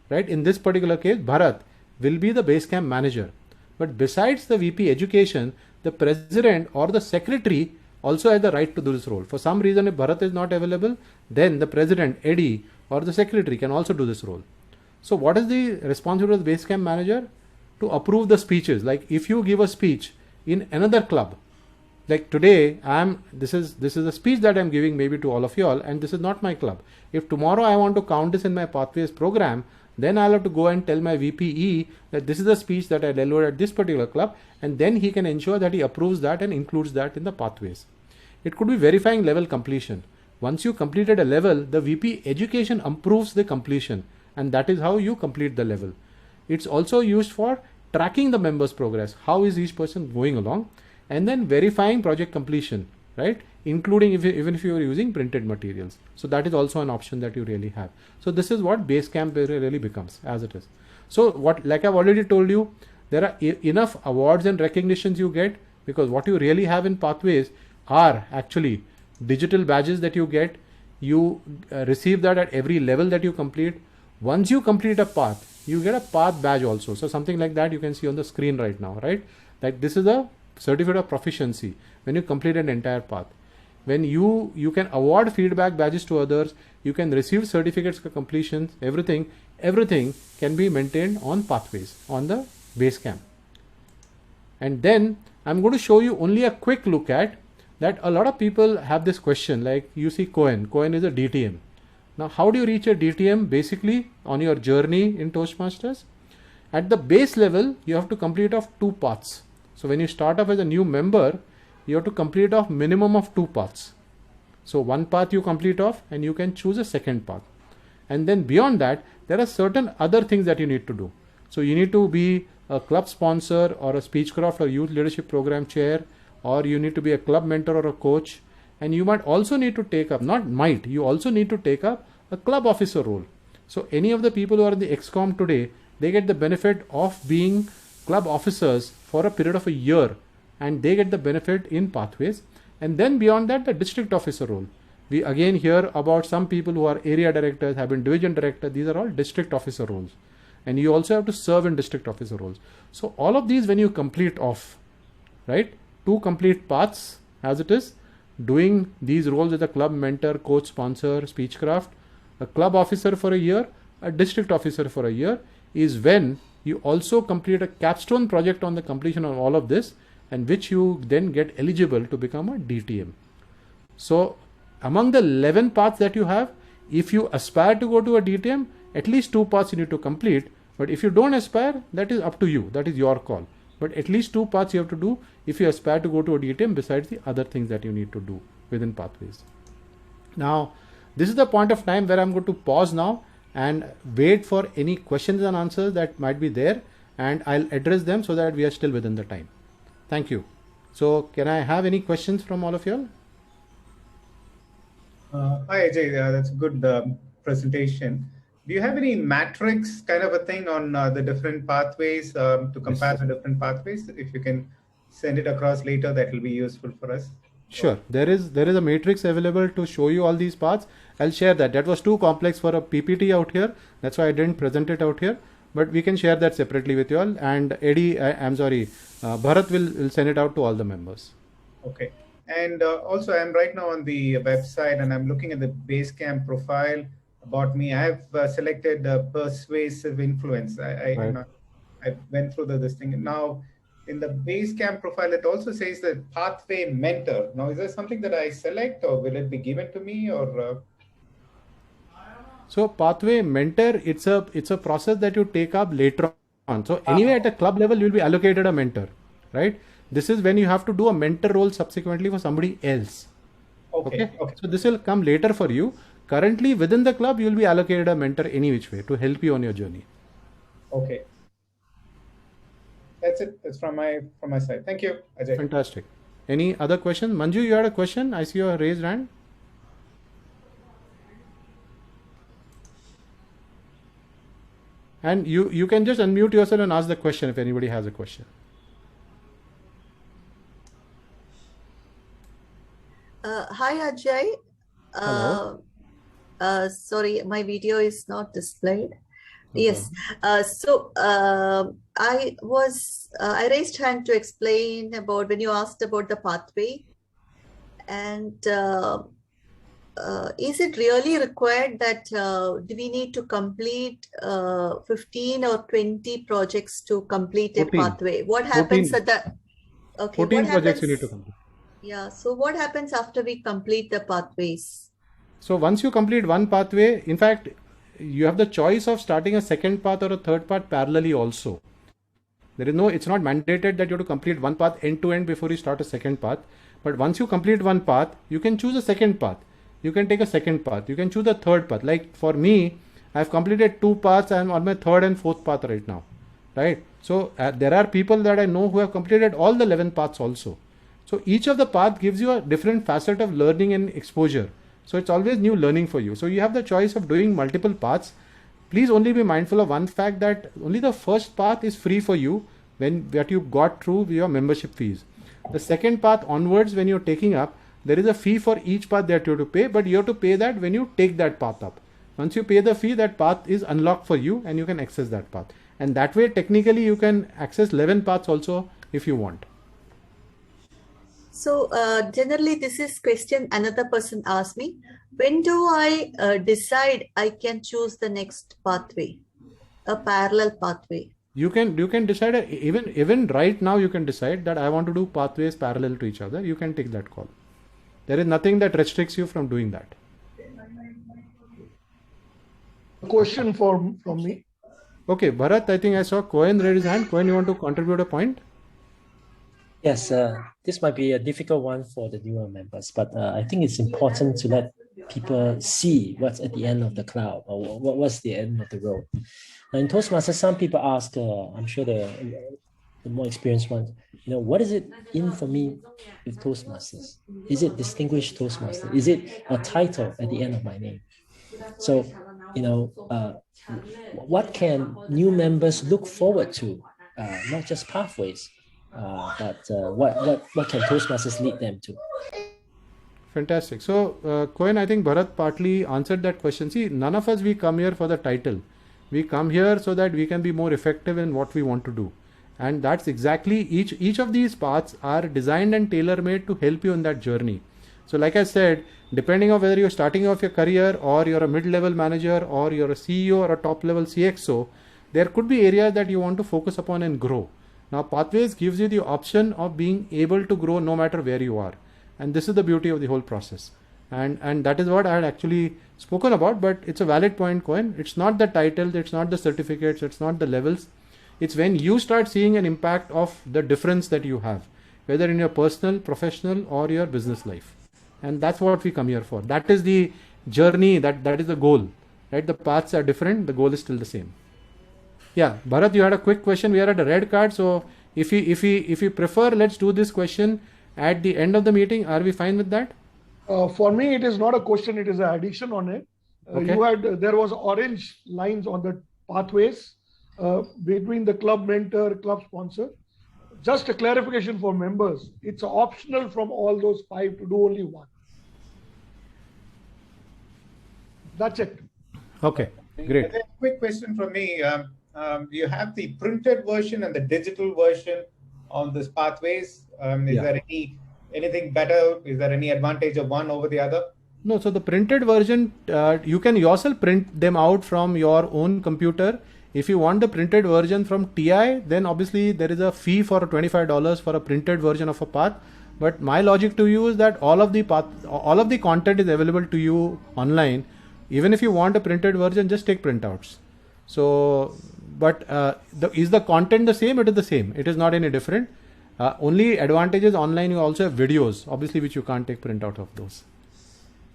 right? In this particular case, Bharat will be the Basecamp manager. But besides the VP Education, the President or the Secretary also has the right to do this role. For some reason, if Bharat is not available, then the President, Eddie, or the Secretary can also do this role. So what is the responsibility of the Basecamp manager? To approve the speeches. Like if you give a speech in another club, like today, this is a speech that I'm giving maybe to all of you all, and this is not my club. If tomorrow I want to count this in my Pathways program, then I'll have to go and tell my VPE that this is the speech that I delivered at this particular club, and then he can ensure that he approves that and includes that in the Pathways. It could be verifying level completion. Once you completed a level, the VP Education approves the completion, and that is how you complete the level. It's also used for tracking the members' progress. How is each person going along? And then verifying project completion, right? Including even if you are using printed materials. So that is also an option that you really have. So this is what Basecamp really becomes as it is. So like I've already told you, there are enough awards and recognitions you get, because what you really have in Pathways are actually digital badges that you get. You receive that at every level that you complete. Once you complete a path, you get a path badge also. So something like that you can see on the screen right now, right? Like this is a certificate of proficiency when you complete an entire path. When you can award feedback badges to others, you can receive certificates for completion, everything can be maintained on Pathways, on the Basecamp. And then I'm going to show you only a quick look at that. A lot of people have this question, like you see Cohen is a DTM. Now, how do you reach a DTM? Basically, on your journey in Toastmasters, at the base level, you have to complete off 2 paths. So when you start off as a new member, you have to complete off minimum of 2 paths. So one path you complete off and you can choose a second path. And then beyond that, there are certain other things that you need to do. So you need to be a club sponsor or a Speechcraft or youth leadership program chair, or you need to be a club mentor or a coach. And you might also need to take up, you also need to take up a club officer role. So any of the people who are in the XCOM today, they get the benefit of being club officers for a period of a year, and they get the benefit in Pathways. And then beyond that, the district officer role. We again hear about some people who are area directors, have been division director. These are all district officer roles. And you also have to serve in district officer roles. So all of these, when you complete off, right, 2 complete paths as it is, doing these roles as a club mentor, coach, sponsor, speechcraft, a club officer for a year, a district officer for a year, is when you also complete a capstone project on the completion of all of this, and which you then get eligible to become a DTM. So among the 11 paths that you have, if you aspire to go to a DTM, at least 2 paths you need to complete. But if you don't aspire, that is up to you. That is your call. But at least 2 paths you have to do if you aspire to go to a DTM, besides the other things that you need to do within pathways. Now, this is the point of time where I'm going to pause now and wait for any questions and answers that might be there, and I'll address them so that we are still within the time. Thank you. So can I have any questions from all of you all? Hi Ajay, that's a good presentation. Do you have any matrix kind of a thing on the different pathways to compare the different pathways? If you can send it across later, that will be useful for us. Sure. There is a matrix available to show you all these paths. I'll share that. That was too complex for a PPT out here. That's why I didn't present it out here. But we can share that separately with you all. And Eddie, Bharat will send it out to all the members. Okay. And also, I'm right now on the website and I'm looking at the Basecamp profile about me. I have selected persuasive influence. I went through this thing. Now, in the Basecamp profile, it also says that pathway mentor. Now, is there something that I select, or will it be given to me, or? So pathway mentor, it's a process that you take up later on. So anyway, at a club level, you'll be allocated a mentor, right? This is when you have to do a mentor role subsequently for somebody else. Okay. So this will come later for you. Currently within the club, you'll be allocated a mentor any which way to help you on your journey. Okay. That's it. That's from my side. Thank you, Ajay. Fantastic. Any other questions? Manju, you had a question? I see your raised hand. And you can just unmute yourself and ask the question if anybody has a question. Hi, Ajay. Hello. Sorry, my video is not displayed. Yes. I raised hand to explain about when you asked about the pathway, and is it really required that do we need to complete 15 or 20 projects to complete 14. a pathway? What happens 14. at the 14 projects you need to complete. Yeah. So what happens after we complete the pathways? So once you complete one pathway, in fact, you have the choice of starting a second path or a third path parallelly also. It's not mandated that you have to complete one path end to end before you start a second path. But once you complete one path, you can choose a second path. You can take a second path. You can choose a third path. Like for me, I've completed 2 paths. I'm on my 3rd and 4th path right now. Right. So there are people that I know who have completed all the 11 paths also. So each of the path gives you a different facet of learning and exposure. So it's always new learning for you. So you have the choice of doing multiple paths. Please only be mindful of one fact, that only the first path is free for you that you got through your membership fees. The second path onwards, when you're taking up, there is a fee for each path that you have to pay, but you have to pay that when you take that path up. Once you pay the fee, that path is unlocked for you and you can access that path. And that way, technically, you can access 11 paths also if you want. So generally, this is question another person asked me. When do I decide I can choose the next pathway, a parallel pathway? You can decide, even right now you can decide that I want to do pathways parallel to each other. You can take that call. There is nothing that restricts you from doing that. A question from me. Okay, Bharat, I think I saw Cohen raise his hand. Cohen, you want to contribute a point? Yes, this might be a difficult one for the newer members, but I think it's important to let people see what's at the end of the cloud, or what's the end of the road. Now in Toastmasters, some people ask, I'm sure the more experienced ones, what is it in for me with Toastmasters? Is it distinguished Toastmaster? Is it a title at the end of my name? So, what can new members look forward to? Not just pathways, but what can Toastmasters lead them to? Fantastic. So, Cohen, I think Bharat partly answered that question. See, none of us, we come here for the title. We come here so that we can be more effective in what we want to do. And that's exactly, each of these paths are designed and tailor-made to help you in that journey. So like I said, depending on whether you're starting off your career or you're a mid-level manager or you're a CEO or a top-level CXO, there could be areas that you want to focus upon and grow. Now, Pathways gives you the option of being able to grow no matter where you are. And this is the beauty of the whole process. And that is what I had actually spoken about, but it's a valid point, Cohen. It's not the title, it's not the certificates, it's not the levels. It's when you start seeing an impact of the difference that you have, whether in your personal, professional, or your business life. And that's what we come here for. That is the journey, that is the goal, right? The paths are different, the goal is still the same. Yeah, Bharat, you had a quick question. We are at a red card, so if you prefer, let's do this question at the end of the meeting. Are we fine with that? For me, it is not a question, it is an addition on it. Okay. There was orange lines on the pathways between the club mentor, club sponsor. Just a clarification for members, it's optional from all those 5 to do only one. That's it. Okay, great. A quick question from me. You have the printed version and the digital version on this pathways. Is there anything better? Is there any advantage of one over the other? No, so the printed version, you can yourself print them out from your own computer. If you want the printed version from TI, then obviously there is a fee for $25 for a printed version of a path. But my logic to you is that all of the content is available to you online. Even if you want a printed version, just take printouts. So, but is the content the same? It is the same. It is not any different. Only advantages online, you also have videos, obviously, which you can't take printout of those.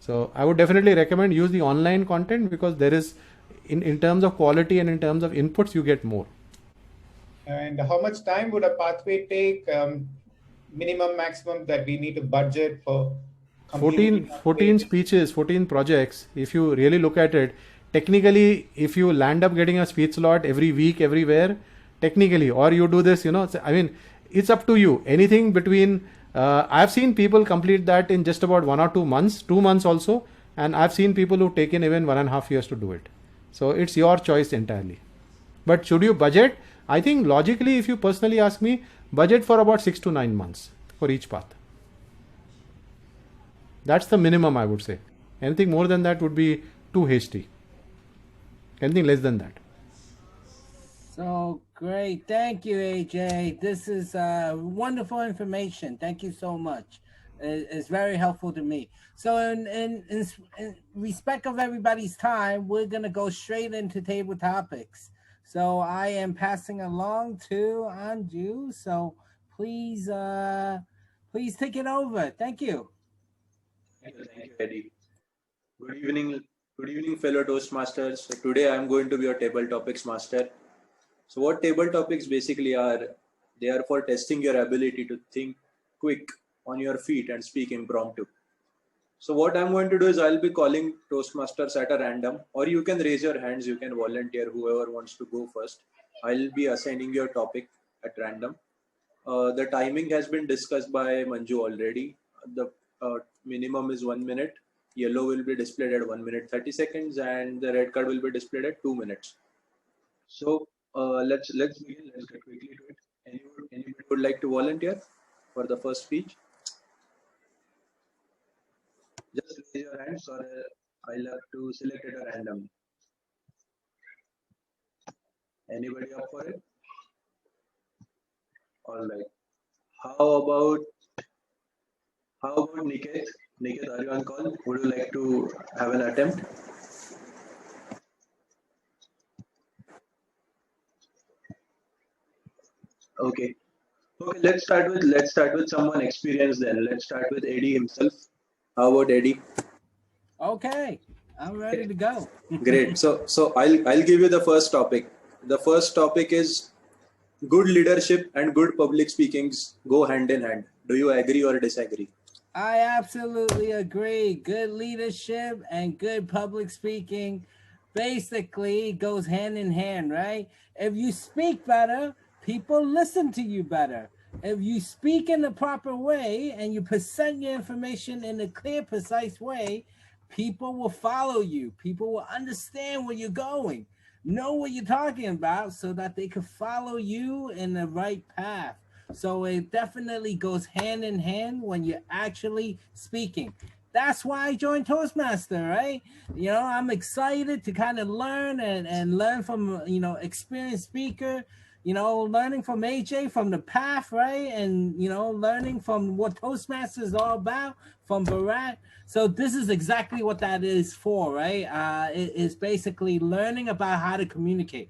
So I would definitely recommend use the online content, because there is, in terms of quality and in terms of inputs, you get more. And how much time would a pathway take? Minimum, maximum that we need to budget for? 14 speeches, 14 projects. If you really look at it, technically, if you land up getting a speech slot every week, everywhere, technically, or you do this, I mean, it's up to you. Anything between, I've seen people complete that in just about 1 or 2 months, 2 months also. And I've seen people who've taken even 1.5 years to do it. So it's your choice entirely. But should you budget? I think logically, if you personally ask me, budget for about 6 to 9 months for each path. That's the minimum, I would say. Anything more than that would be too hasty. Anything less than that. So great. Thank you, AJ. This is wonderful information. Thank you so much. It's very helpful to me. So in respect of everybody's time, we're going to go straight into table topics. So I am passing along to Anju. So please take it over. Thank you. Thank you, Eddie. Good evening, fellow Toastmasters. So today I'm going to be your table topics master. So what table topics basically are, they are for testing your ability to think quick, on your feet, and speak impromptu. So what I'm going to do is I'll be calling Toastmasters at a random, or you can raise your hands, you can volunteer, whoever wants to go first. I'll be assigning your topic at random. The timing has been discussed by Manju already. The minimum is 1 minute. Yellow will be displayed at 1 minute 30 seconds, and the red card will be displayed at 2 minutes. So let's begin. Let's get quickly to it. Anybody would like to volunteer for the first speech? Just raise your hands, or I'll have to select it at random. Anybody up for it? All right. How about Niket? Niket, are you on call? Would you like to have an attempt? Okay. Okay, let's start with someone experienced then. Let's start with Eddie himself. How about Eddie? Okay, I'm ready to go. Great. So I'll give you the first topic. The first topic is good leadership and good public speakings go hand in hand. Do you agree or disagree? I absolutely agree. Good leadership and good public speaking basically goes hand in hand, right? If you speak better, people listen to you better. If you speak in the proper way and you present your information in a clear, precise way, people will follow you. People will understand where you're going, know what you're talking about, so that they can follow you in the right path. So it definitely goes hand in hand when you're actually speaking. That's why I joined Toastmaster, right? You know, I'm excited to kind of learn and learn from, you know, experienced speaker, you know, learning from AJ from the path, right? And, you know, learning from what Toastmasters is all about from Bharat. So this is exactly what that is for, right? It is basically learning about how to communicate.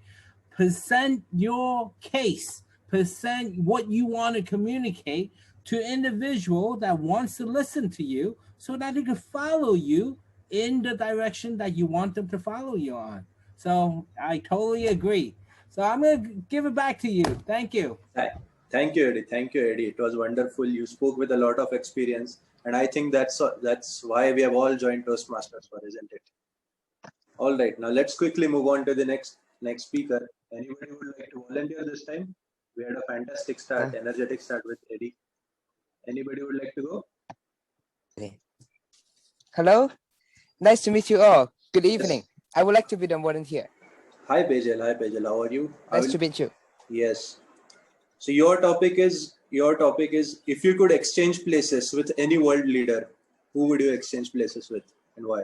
Present your case, present what you want to communicate to an individual that wants to listen to you so that they can follow you in the direction that you want them to follow you on. So I totally agree. So I'm going to give it back to you. Thank you. Thank you, Eddie. Thank you, Eddie. It was wonderful. You spoke with a lot of experience. And I think that's why we have all joined Toastmasters for, isn't it? All right. Now let's quickly move on to the next speaker. Anybody would like to volunteer this time? We had a fantastic start, energetic start with Eddie. Anybody would like to go? Hello. Nice to meet you all. Good evening. I would like to be the volunteer. Hi, Pejal. Hi, Pejal. How are you? Nice to meet you. Yes. So your topic is if you could exchange places with any world leader, who would you exchange places with and why?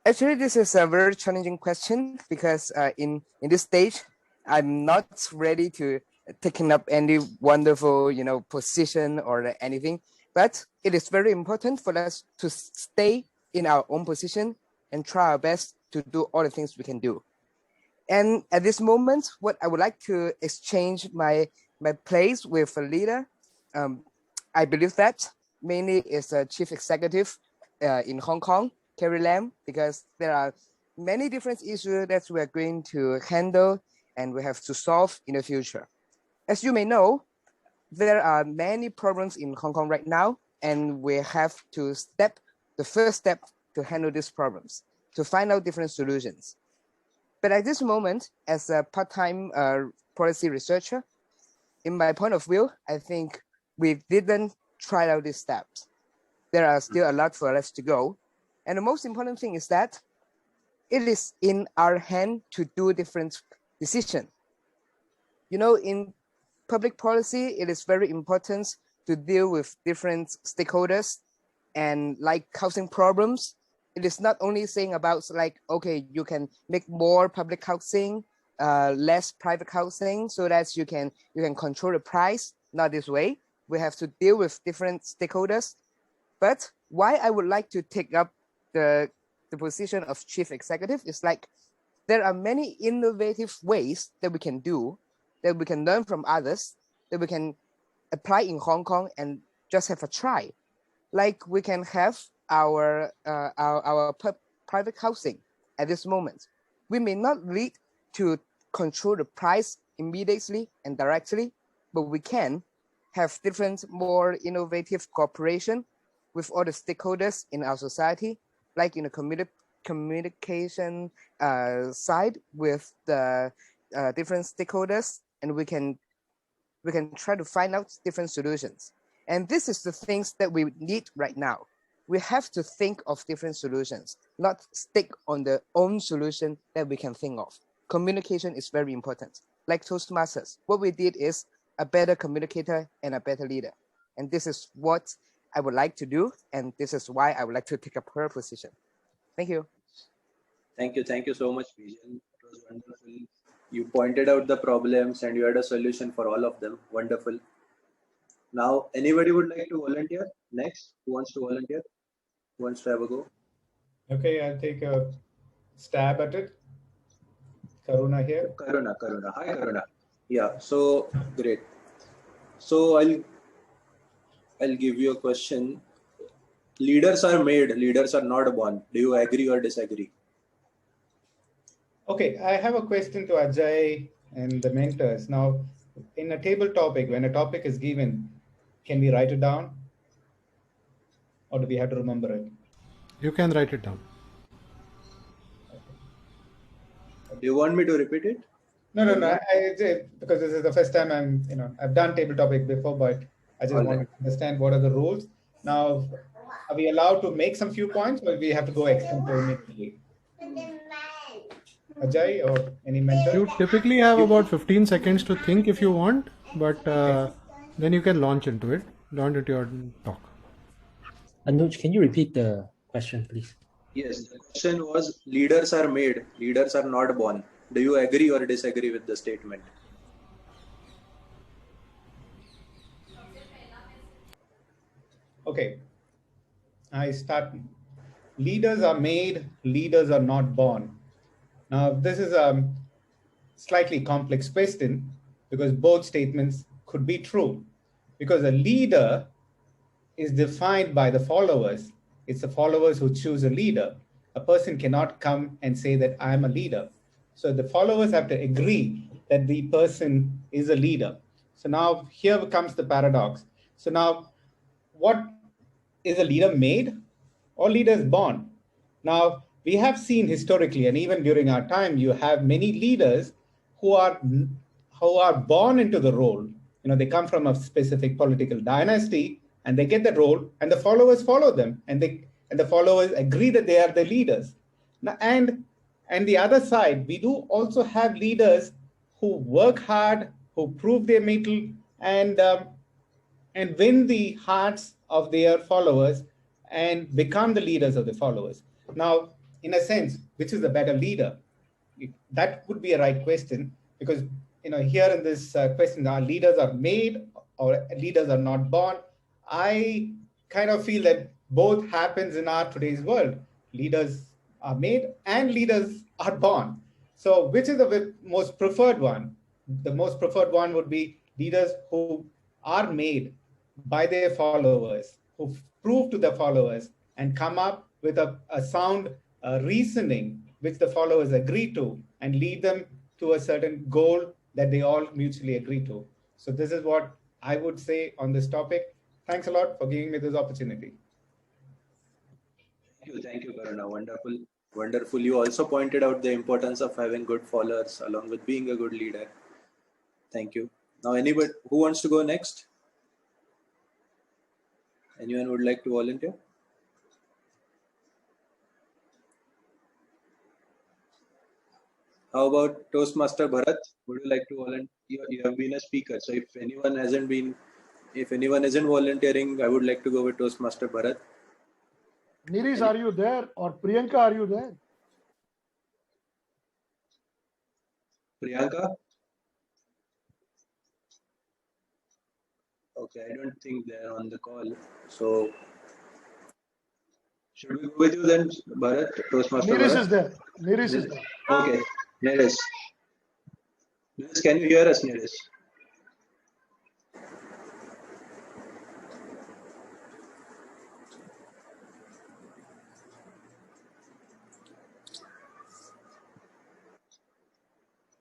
Actually, this is a very challenging question because in this stage, I'm not ready to taking up any wonderful, you know, position or anything. But it is very important for us to stay in our own position and try our best to do all the things we can do. And at this moment, what I would like to exchange my place with a leader, I believe that mainly is a chief executive in Hong Kong, Carrie Lam, because there are many different issues that we are going to handle and we have to solve in the future. As you may know, there are many problems in Hong Kong right now, and we have to the first step to handle these problems, to find out different solutions. But at this moment, as a part-time policy researcher, in my point of view, I think we didn't try out these steps. There are still a lot for us to go. And the most important thing is that it is in our hand to do different decisions. You know, in public policy, it is very important to deal with different stakeholders and like housing problems. It is not only saying about like, okay, you can make more public housing, less private housing so that you can control the price. Not this way. We have to deal with different stakeholders. But why I would like to take up the position of chief executive is like, there are many innovative ways that we can do, that we can learn from others, that we can apply in Hong Kong and just have a try. Like we can have our private housing at this moment. We may not need to control the price immediately and directly, but we can have different, more innovative cooperation with all the stakeholders in our society, like in the communication side with the different stakeholders, and we can try to find out different solutions. And this is the things that we need right now. We have to think of different solutions, not stick on the own solution that we can think of. Communication is very important. Like Toastmasters, what we did is a better communicator and a better leader. And this is what I would like to do. And this is why I would like to take up her position. Thank you. Thank you so much, Vision. It was wonderful. You pointed out the problems and you had a solution for all of them. Wonderful. Now, anybody would like to volunteer next? Who wants to volunteer? Who wants to have a go? Okay, I'll take a stab at it. Karuna here. Karuna. Hi, Karuna. Yeah, so great. So I'll give you a question. Leaders are made, leaders are not born. Do you agree or disagree? Okay, I have a question to Ajay and the mentors. Now, in a table topic, when a topic is given, can we write it down? Or do we have to remember it? You can write it down. Okay. Do you want me to repeat it? No. Because this is the first time I've done table topic before, but I just want to understand what are the rules. Now, are we allowed to make some few points, or we have to go external immediately? Ajay or any mentor? You typically have about 15 seconds to think if you want, but then you can launch into your talk. Anuj, can you repeat the question, please? Yes, the question was leaders are made, leaders are not born. Do you agree or disagree with the statement? Okay, I start. Leaders are made, leaders are not born. Now, this is a slightly complex question because both statements could be true. Because a leader is defined by the followers. It's the followers who choose a leader. A person cannot come and say that I'm a leader. So the followers have to agree that the person is a leader. So now here comes the paradox. So now, what is a leader made or leader is born? Now, we have seen historically, and even during our time, you have many leaders who are born into the role. You know, they come from a specific political dynasty and they get the role, and the followers follow them, and the followers agree that they are the leaders. Now, and the other side, we do also have leaders who work hard, who prove their mettle, and win the hearts of their followers and become the leaders of the followers. Now, in a sense, which is the better leader? That would be a right question, because here in this question, our leaders are made or leaders are not born. I kind of feel that both happens in our today's world. Leaders are made and leaders are born. So which is the most preferred one? The most preferred one would be leaders who are made by their followers, who prove to the followers and come up with a sound reasoning which the followers agree to and lead them to a certain goal that they all mutually agree to. So this is what I would say on this topic. Thanks a lot for giving me this opportunity. Thank you, Karuna. Wonderful. Wonderful. You also pointed out the importance of having good followers along with being a good leader. Thank you. Now, anybody who wants to go next? Anyone would like to volunteer? How about Toastmaster Bharat? Would you like to volunteer? You have been a speaker, so if anyone isn't volunteering, I would like to go with Toastmaster Bharat. Niris, are you there? Or Priyanka, are you there? Priyanka? Okay, I don't think they're on the call. So, should we go with you then, Bharat? Toastmaster Niris Bharat? is there. Niris is there. Okay, Niris. Niris, can you hear us, Niris?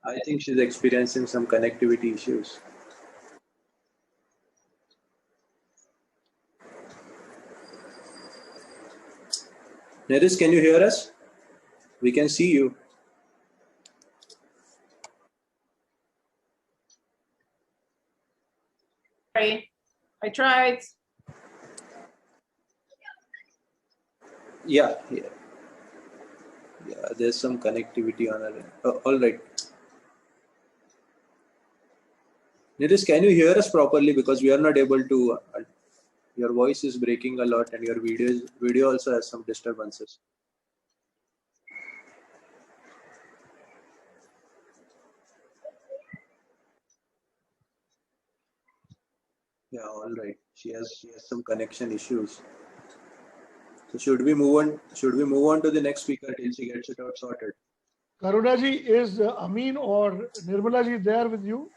I think she's experiencing some connectivity issues. Niris, can you hear us? We can see you. Sorry, I tried. Yeah, there's some connectivity on our end. All right. Niris, can you hear us properly? Because we are not able to. Your voice is breaking a lot, and your video also has some disturbances. Yeah, all right. She has some connection issues. So should we move on? Should we move on to the next speaker till she gets it out sorted? Karunaji, is Amin or Nirmalaji there with you?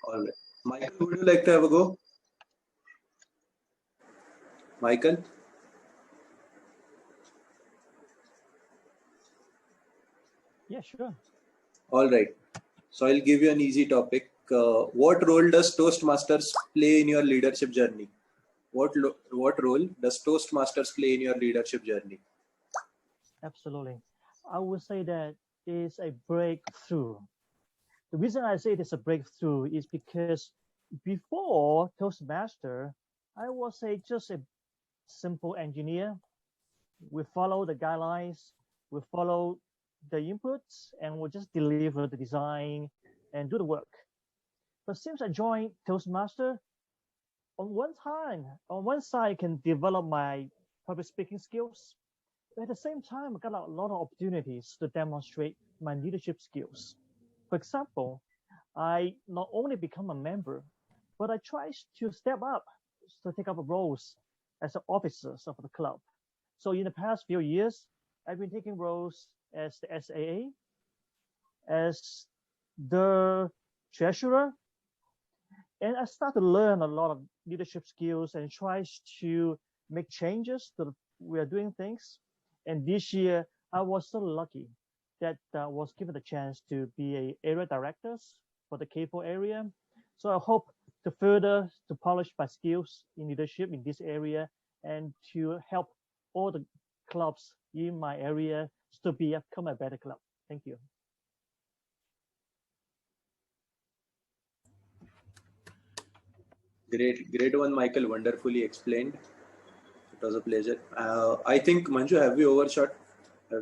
All right. Michael, would you like to have a go? Michael? Yeah, sure. All right. So I'll give you an easy topic. What role does Toastmasters play in your leadership journey? What role does Toastmasters play in your leadership journey? Absolutely. I would say that is a breakthrough The reason I say it is a breakthrough is because before Toastmaster, I was just a simple engineer. We follow the guidelines, we follow the inputs, and we just deliver the design and do the work. But since I joined Toastmaster, on one side, I can develop my public speaking skills. But at the same time, I got a lot of opportunities to demonstrate my leadership skills. For example, I not only become a member, but I try to step up to take up roles as an officer of the club. So in the past few years, I've been taking roles as the SAA, as the treasurer, and I start to learn a lot of leadership skills and try to make changes to the we are doing things. And this year, I was so lucky that I was given the chance to be an area director for the K4 area. So I hope to further to polish my skills in leadership in this area and to help all the clubs in my area to become a better club. Thank you. Great one, Michael. Wonderfully explained. It was a pleasure. I think, Manju, have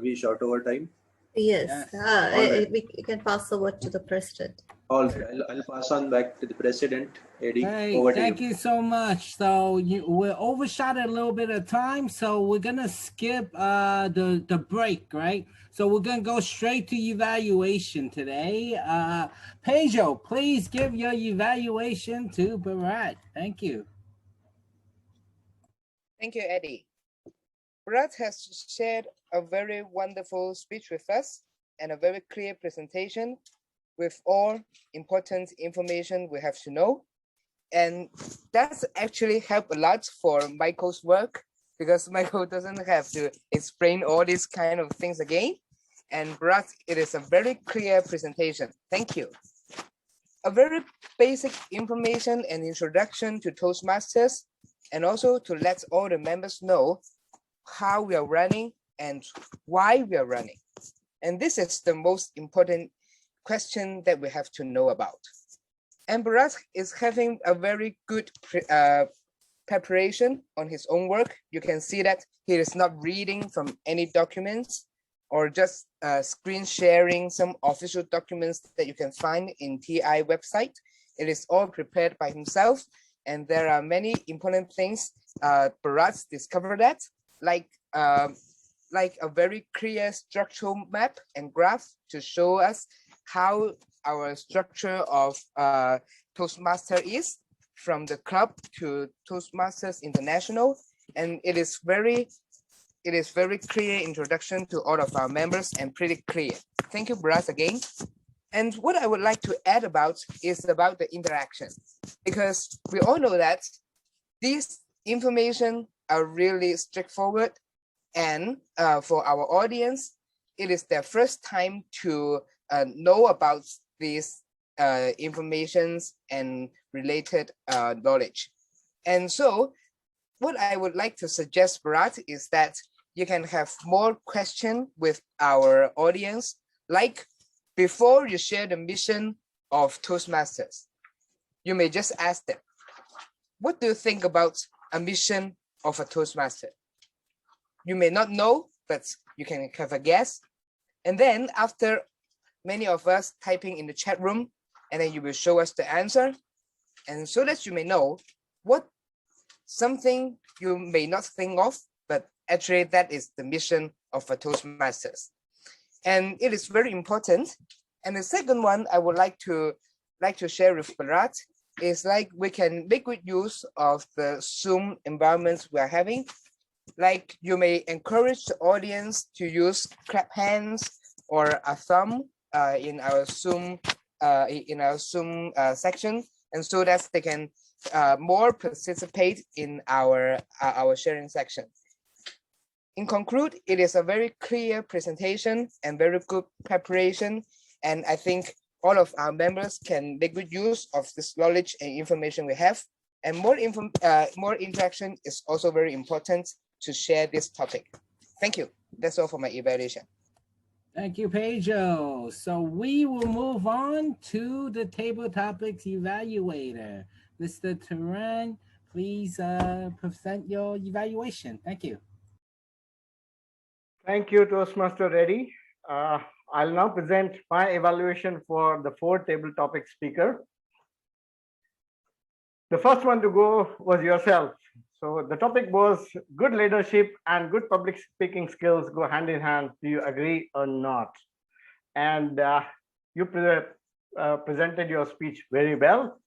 we shot over time? Yes, right. we can pass over to the president. All right, I'll pass on back to the president, Eddie. Hey, over to thank you so much. So we're overshot a little bit of time, so we're gonna skip the break, right? So we're gonna go straight to evaluation today. Pedro, please give your evaluation to Bharat. Thank you. Thank you, Eddie. Bharat has shared a very wonderful speech with us and a very clear presentation with all important information we have to know. And that's actually helped a lot for Michael's work because Michael doesn't have to explain all these kind of things again. And Bharat, it is a very clear presentation. Thank you. A very basic information and introduction to Toastmasters, and also to let all the members know how we are running and why we are running. And this is the most important question that we have to know about. And Bharat is having a very good preparation on his own work. You can see that he is not reading from any documents or just screen sharing some official documents that you can find in TI website. It is all prepared by himself. And there are many important things Bharat discovered that, like a very clear structural map and graph to show us how our structure of Toastmaster is from the club to Toastmasters International. And it is very clear introduction to all of our members and pretty clear. Thank you, Bharat, again. And what I would like to add about is about the interaction, because we all know that these information are really straightforward. And for our audience, it is their first time to know about these informations and related knowledge. And so what I would like to suggest, Bharat, is that you can have more questions with our audience, like before you share the mission of Toastmasters, you may just ask them, what do you think about a mission of a Toastmaster? You may not know, but you can have a guess. And then after many of us typing in the chat room, and then you will show us the answer. And so that you may know what something you may not think of, but actually that is the mission of a Toastmasters. And it is very important. And the second one I would like to share with Bharat is like we can make good use of the Zoom environments we are having. Like you may encourage the audience to use clap hands or a thumb in our Zoom section, and so that they can more participate in our sharing section. In conclude, it is a very clear presentation and very good preparation, and I think all of our members can make good use of this knowledge and information we have. And more interaction is also very important to share this topic. Thank you. That's all for my evaluation. Thank you, Pedro. So we will move on to the table topics evaluator. Mr. Turan, please present your evaluation. Thank you. Thank you, Toastmaster Reddy. I'll now present my evaluation for the 4 table topic speaker. The first one to go was yourself. So the topic was good leadership and good public speaking skills go hand in hand. Do you agree or not? And you presented your speech very well.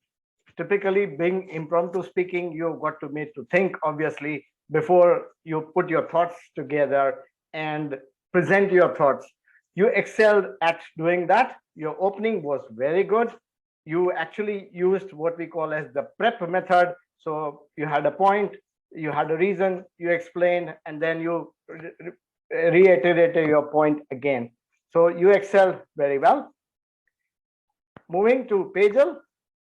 Typically, being impromptu speaking, you've got to make to think, obviously, before you put your thoughts together and present your thoughts. You excelled at doing that. Your opening was very good. You actually used what we call as the prep method. So you had a point, you had a reason, you explained, and then you reiterated your point again. So you excelled very well. Moving to Pejal,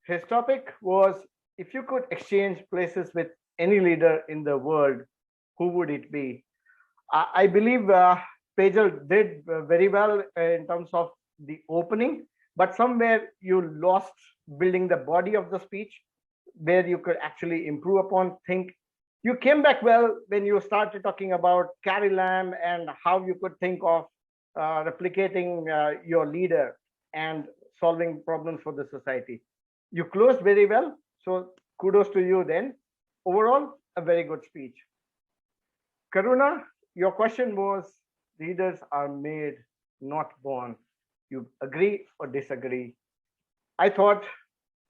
his topic was, if you could exchange places with any leader in the world, who would it be? I believe Pejal did very well in terms of the opening, but somewhere you lost building the body of the speech where you could actually improve upon, think. You came back well when you started talking about Carrie Lam and how you could think of replicating your leader and solving problems for the society. You closed very well, so kudos to you then. Overall, a very good speech. Karuna, your question was, leaders are made, not born. You agree or disagree? I thought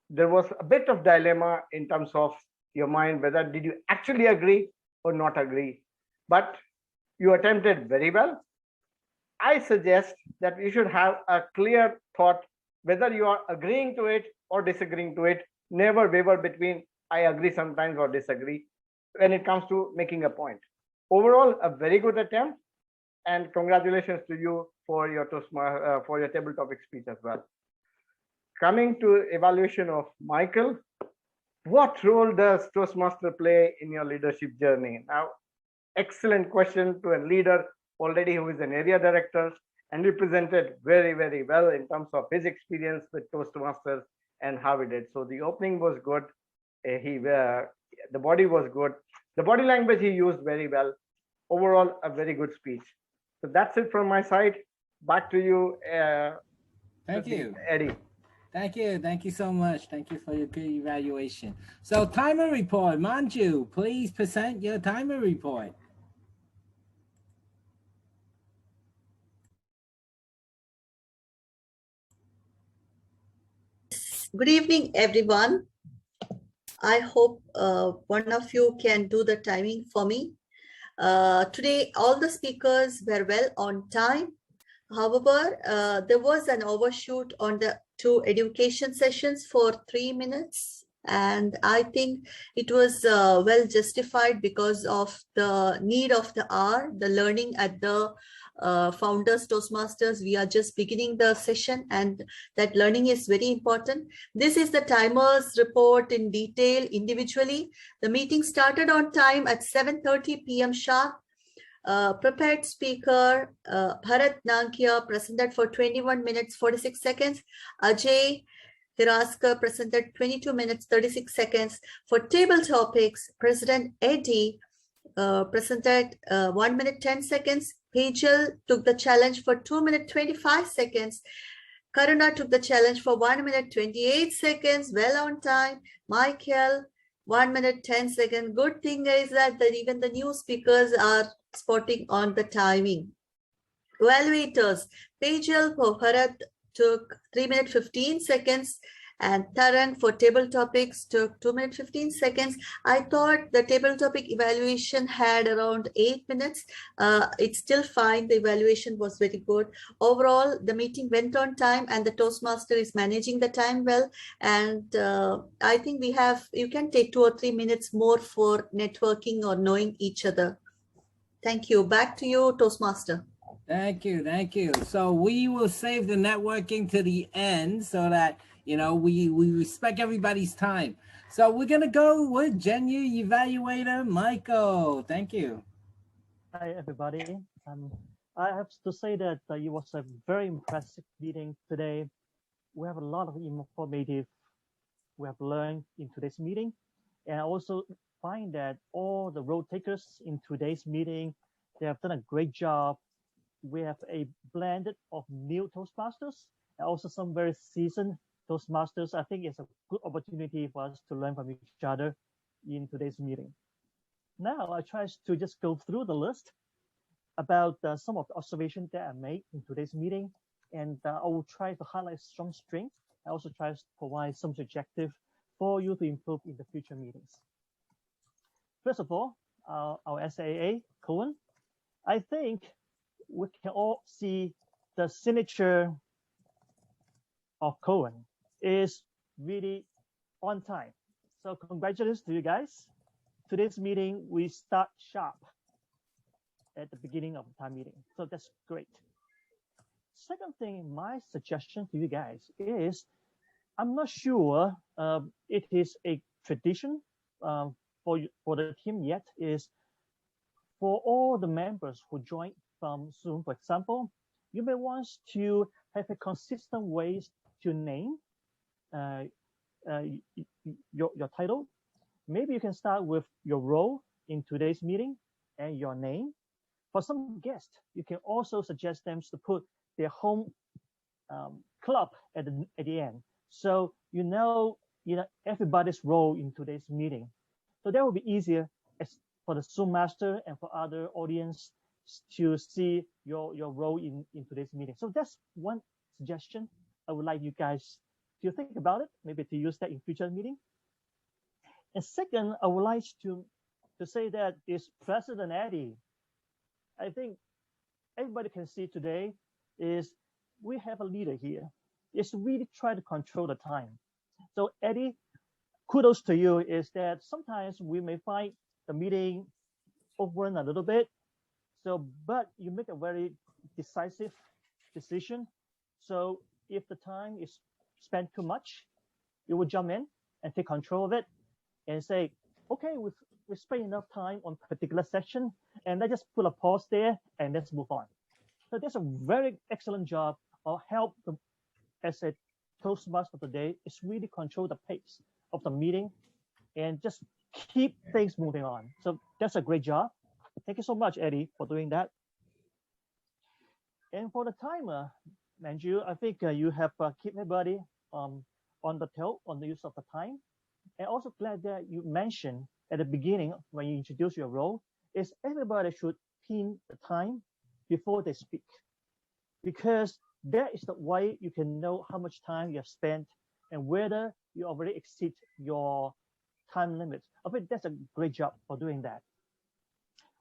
there was a bit of dilemma in terms of your mind, whether did you actually agree or not agree, but you attempted very well. I suggest that you should have a clear thought whether you are agreeing to it or disagreeing to it. Never waver between I agree sometimes or disagree when it comes to making a point. Overall, a very good attempt, and congratulations to you for your table topic speech as well. Coming to evaluation of Michael, what role does Toastmaster play in your leadership journey? Now, excellent question to a leader already who is an area director and represented very, very well in terms of his experience with Toastmasters and how he did. So the opening was good. The body was good. The body language he used very well. Overall, a very good speech. So that's it from my side. Back to you. Thank you, Eddie. Thank you. Thank you so much. Thank you for your good evaluation. So timer report, Manju, please present your timer report. Good evening, everyone. I hope one of you can do the timing for me. Today, all the speakers were well on time. However, there was an overshoot on the 2 education sessions for 3 minutes. And I think it was well justified because of the need of the hour, the learning at the Founders Toastmasters. We are just beginning the session and that learning is very important. This is the timers report in detail individually. The meeting started on time at 7:30 p.m. sharp. Prepared speaker, Bharat Nankia presented for 21 minutes, 46 seconds. Ajay Hiraskar presented 22 minutes, 36 seconds. For table topics, President Eddie presented 1 minute, 10 seconds. Pejal took the challenge for 2 minutes, 25 seconds. Karuna took the challenge for 1 minute, 28 seconds, well on time. Michael, 1 minute, 10 seconds. Good thing is that even the new speakers are spotting on the timing. Evaluators, Pejal for Bharat took 3 minutes, 15 seconds. And Tarang for table topics took 2 minutes, 15 seconds. I thought the table topic evaluation had around 8 minutes. It's still fine. The evaluation was very good. Overall, the meeting went on time and the Toastmaster is managing the time well. And I think you can take 2 or 3 minutes more for networking or knowing each other. Thank you. Back to you, Toastmaster. Thank you. Thank you. So we will save the networking to the end so that we respect everybody's time. So we're going to go with Genu Evaluator Michael. Thank you. Hi, everybody. I have to say that it was a very impressive meeting today. We have a lot of informative we have learned in today's meeting. And I also find that all the role takers in today's meeting, they have done a great job. We have a blend of new Toastmasters and also some very seasoned Toastmasters. I think it's a good opportunity for us to learn from each other in today's meeting. Now I try to just go through the list about some of the observations that I made in today's meeting, and I will try to highlight some strengths. I also try to provide some objective for you to improve in the future meetings. First of all, our SAA, Cohen, I think we can all see the signature of Cohen is really on time. So congratulations to you guys. Today's meeting, we start sharp at the beginning of the time meeting. So that's great. Second thing, my suggestion to you guys is, I'm not sure it is a tradition for the team yet, is for all the members who join from Zoom, for example, you may want to have a consistent way to name your title. Maybe you can start with your role in today's meeting and your name. For some guests, you can also suggest them to put their home club at the end, so you know everybody's role in today's meeting. So that will be easier for the Zoom master and for other audience to see your role in today's meeting. So that's one suggestion I would like you guys to think about it, maybe to use that in future meeting. And second, I would like to say that is President Eddie. I think everybody can see today is we have a leader here. Is really try to control the time. So Eddie, kudos to you, is that sometimes we may find the meeting overrun a little bit. So, but you make a very decisive decision. So if the time is spent too much, you will jump in and take control of it and say, okay, we spend enough time on particular section, and let's just put a pause there and let's move on. So that's a very excellent job of help as a Toastmaster today is really control the pace of the meeting and just keep things moving on. So that's a great job. Thank you so much, Eddie, for doing that. And for the timer, Manju, I think you have kept everybody on the toe on the use of the time. And also glad that you mentioned at the beginning when you introduce your role is everybody should pin the time before they speak, because that is the way you can know how much time you have spent and whether you already exceed your time limit. I think that's a great job for doing that.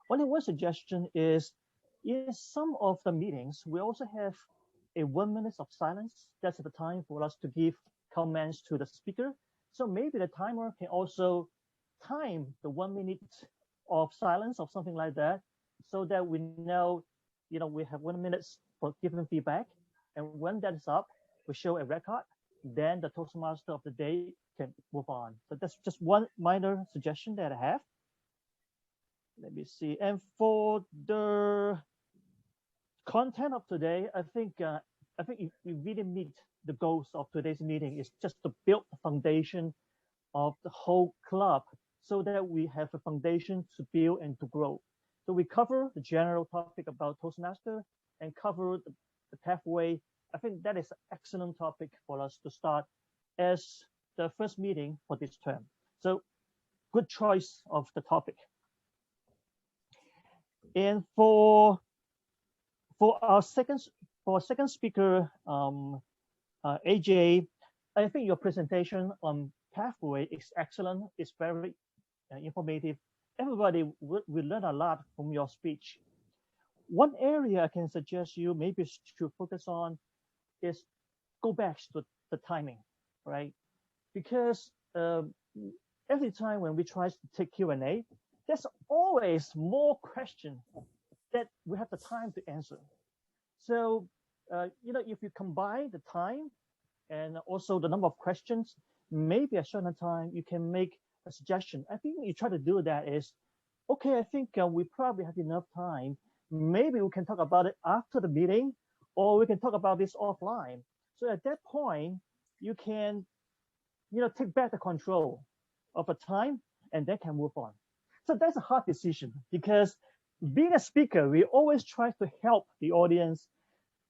Only one suggestion is in some of the meetings, we also have a 1 minute of silence. That's the time for us to give comments to the speaker. So maybe the timer can also time the 1 minute of silence or something like that, so that we know, we have 1 minute for giving feedback. And when that is up, we show a record. Then the Toastmaster of the day can move on. So that's just one minor suggestion that I have. Let me see. And for the content of today, I think we really meet the goals of today's meeting is just to build the foundation of the whole club so that we have a foundation to build and to grow. So we cover the general topic about Toastmaster and cover the pathway. I think that is an excellent topic for us to start as the first meeting for this term. So good choice of the topic. And for our second speaker, AJ, I think your presentation on pathway is excellent. It's very informative. Everybody will learn a lot from your speech. One area I can suggest you maybe to focus on is go back to the timing, right? Because every time when we try to take Q&A, there's always more questions that we have the time to answer. So, if you combine the time and also the number of questions, maybe at a certain time you can make a suggestion. I think you try to do that is, okay, I think we probably have enough time. maybe we can talk about it after the meeting, or we can talk about this offline. So at that point, you can, take back the control of the time and then can move on. So that's a hard decision because being a speaker, we always try to help the audience,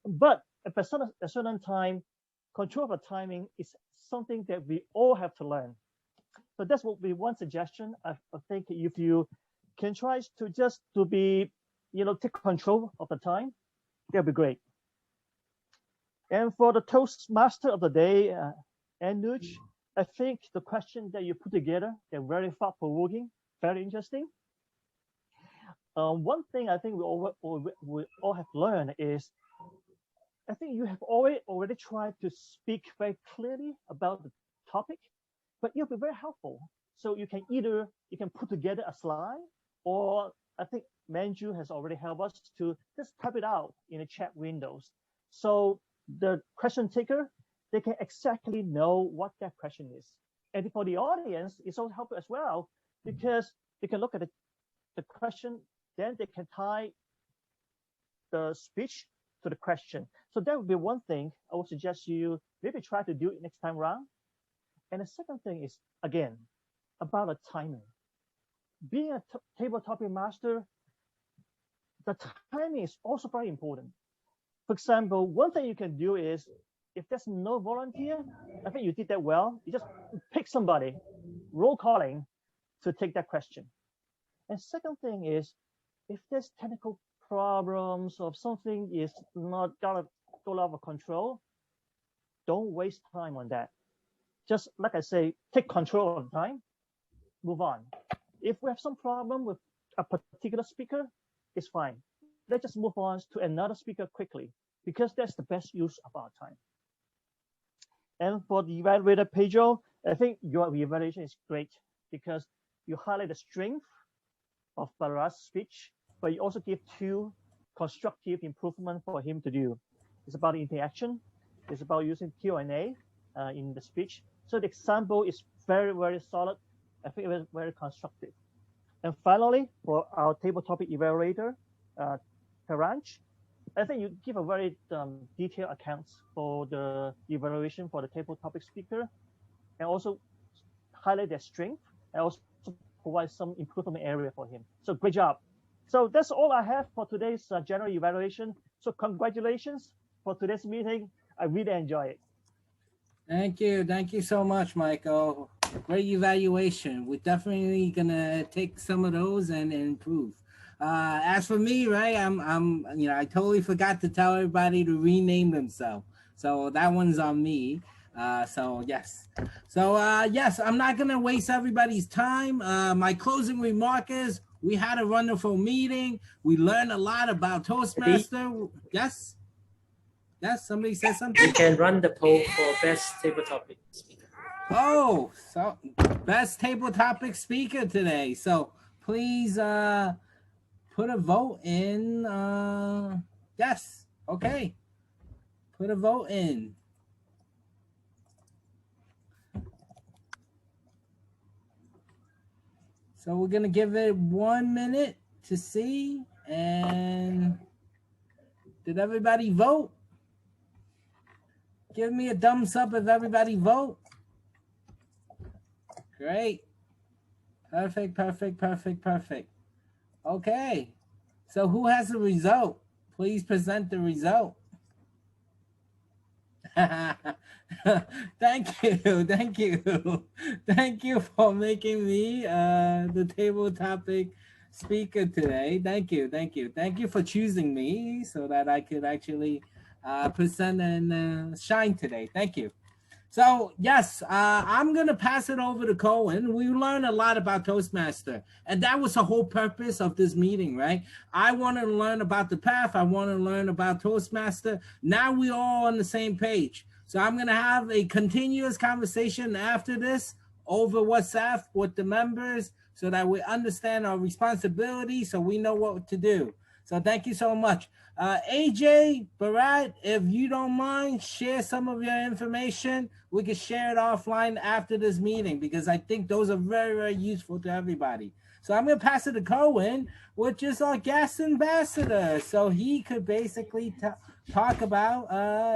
but at a certain time, control of the timing is something that we all have to learn. So that's what be one suggestion. I think if you can try to just to be, take control of the time, that'll be great. And for the Toastmaster of the day, Anuj, I think the question that you put together, they're very thought-provoking, very interesting. One thing I think we all have learned is, I think you have already tried to speak very clearly about the topic, but it'll be very helpful. So you can put together a slide, or I think Manju has already helped us to just type it out in the chat windows. So the question taker, they can exactly know what that question is. And for the audience, it's also helpful as well, because they can look at the question, then they can tie the speech to the question. So that would be one thing I would suggest you maybe try to do it next time around. And the second thing is, again, about the timing. Being a table topic master, the timing is also very important. For example, one thing you can do is, if there's no volunteer, I think you did that well. You just pick somebody, roll calling, to take that question. And second thing is, if there's technical problems or something is not gonna go out of control, don't waste time on that. Just like I say, take control of the time, move on. If we have some problem with a particular speaker, it's fine. Let's just move on to another speaker quickly, because that's the best use of our time. And for the evaluator, Pedro, I think your evaluation is great because you highlight the strength of Bharat's speech, but you also give 2 constructive improvements for him to do. It's about interaction. It's about using Q&A in the speech. So the example is very, very solid. I think it was very constructive. And finally, for our table topic evaluator, Karanch, I think you give a very detailed accounts for the evaluation for the table topic speaker, and also highlight their strength, and also provide some improvement area for him. So great job. So that's all I have for today's general evaluation. So congratulations for today's meeting. I really enjoy it. Thank you. Thank you so much, Michael. Great evaluation. We're definitely gonna take some of those and improve. As for me, right, I totally forgot to tell everybody to rename themselves. So that one's on me. So yes. So yes, I'm not gonna waste everybody's time. My closing remark is, we had a wonderful meeting. We learned a lot about Toastmaster. Yes? Yes, somebody said something? You can run the poll for best table topic speaker. Oh, so best table topic speaker today. So please put a vote in. Yes, okay. Put a vote in. So we're gonna give it 1 minute to see. And did everybody vote? Give me a thumbs up if everybody vote. Great. Perfect, perfect, perfect, perfect. Okay. So who has the result? Please present the result. Thank you. Thank you. Thank you for making me the table topic speaker today. Thank you. Thank you. Thank you for choosing me so that I could actually present and shine today. Thank you. So yes, I'm gonna pass it over to Cohen. We learned a lot about Toastmaster, and that was the whole purpose of this meeting, right? I want to learn about the path. I want to learn about Toastmaster. Now we're all on the same page. So I'm gonna have a continuous conversation after this over WhatsApp with the members, so that we understand our responsibility, so we know what to do. So thank you so much. AJ, Bharat, if you don't mind, share some of your information. We can share it offline after this meeting because I think those are very, very useful to everybody. So I'm going to pass it to Cohen, which is our guest ambassador. So he could basically talk about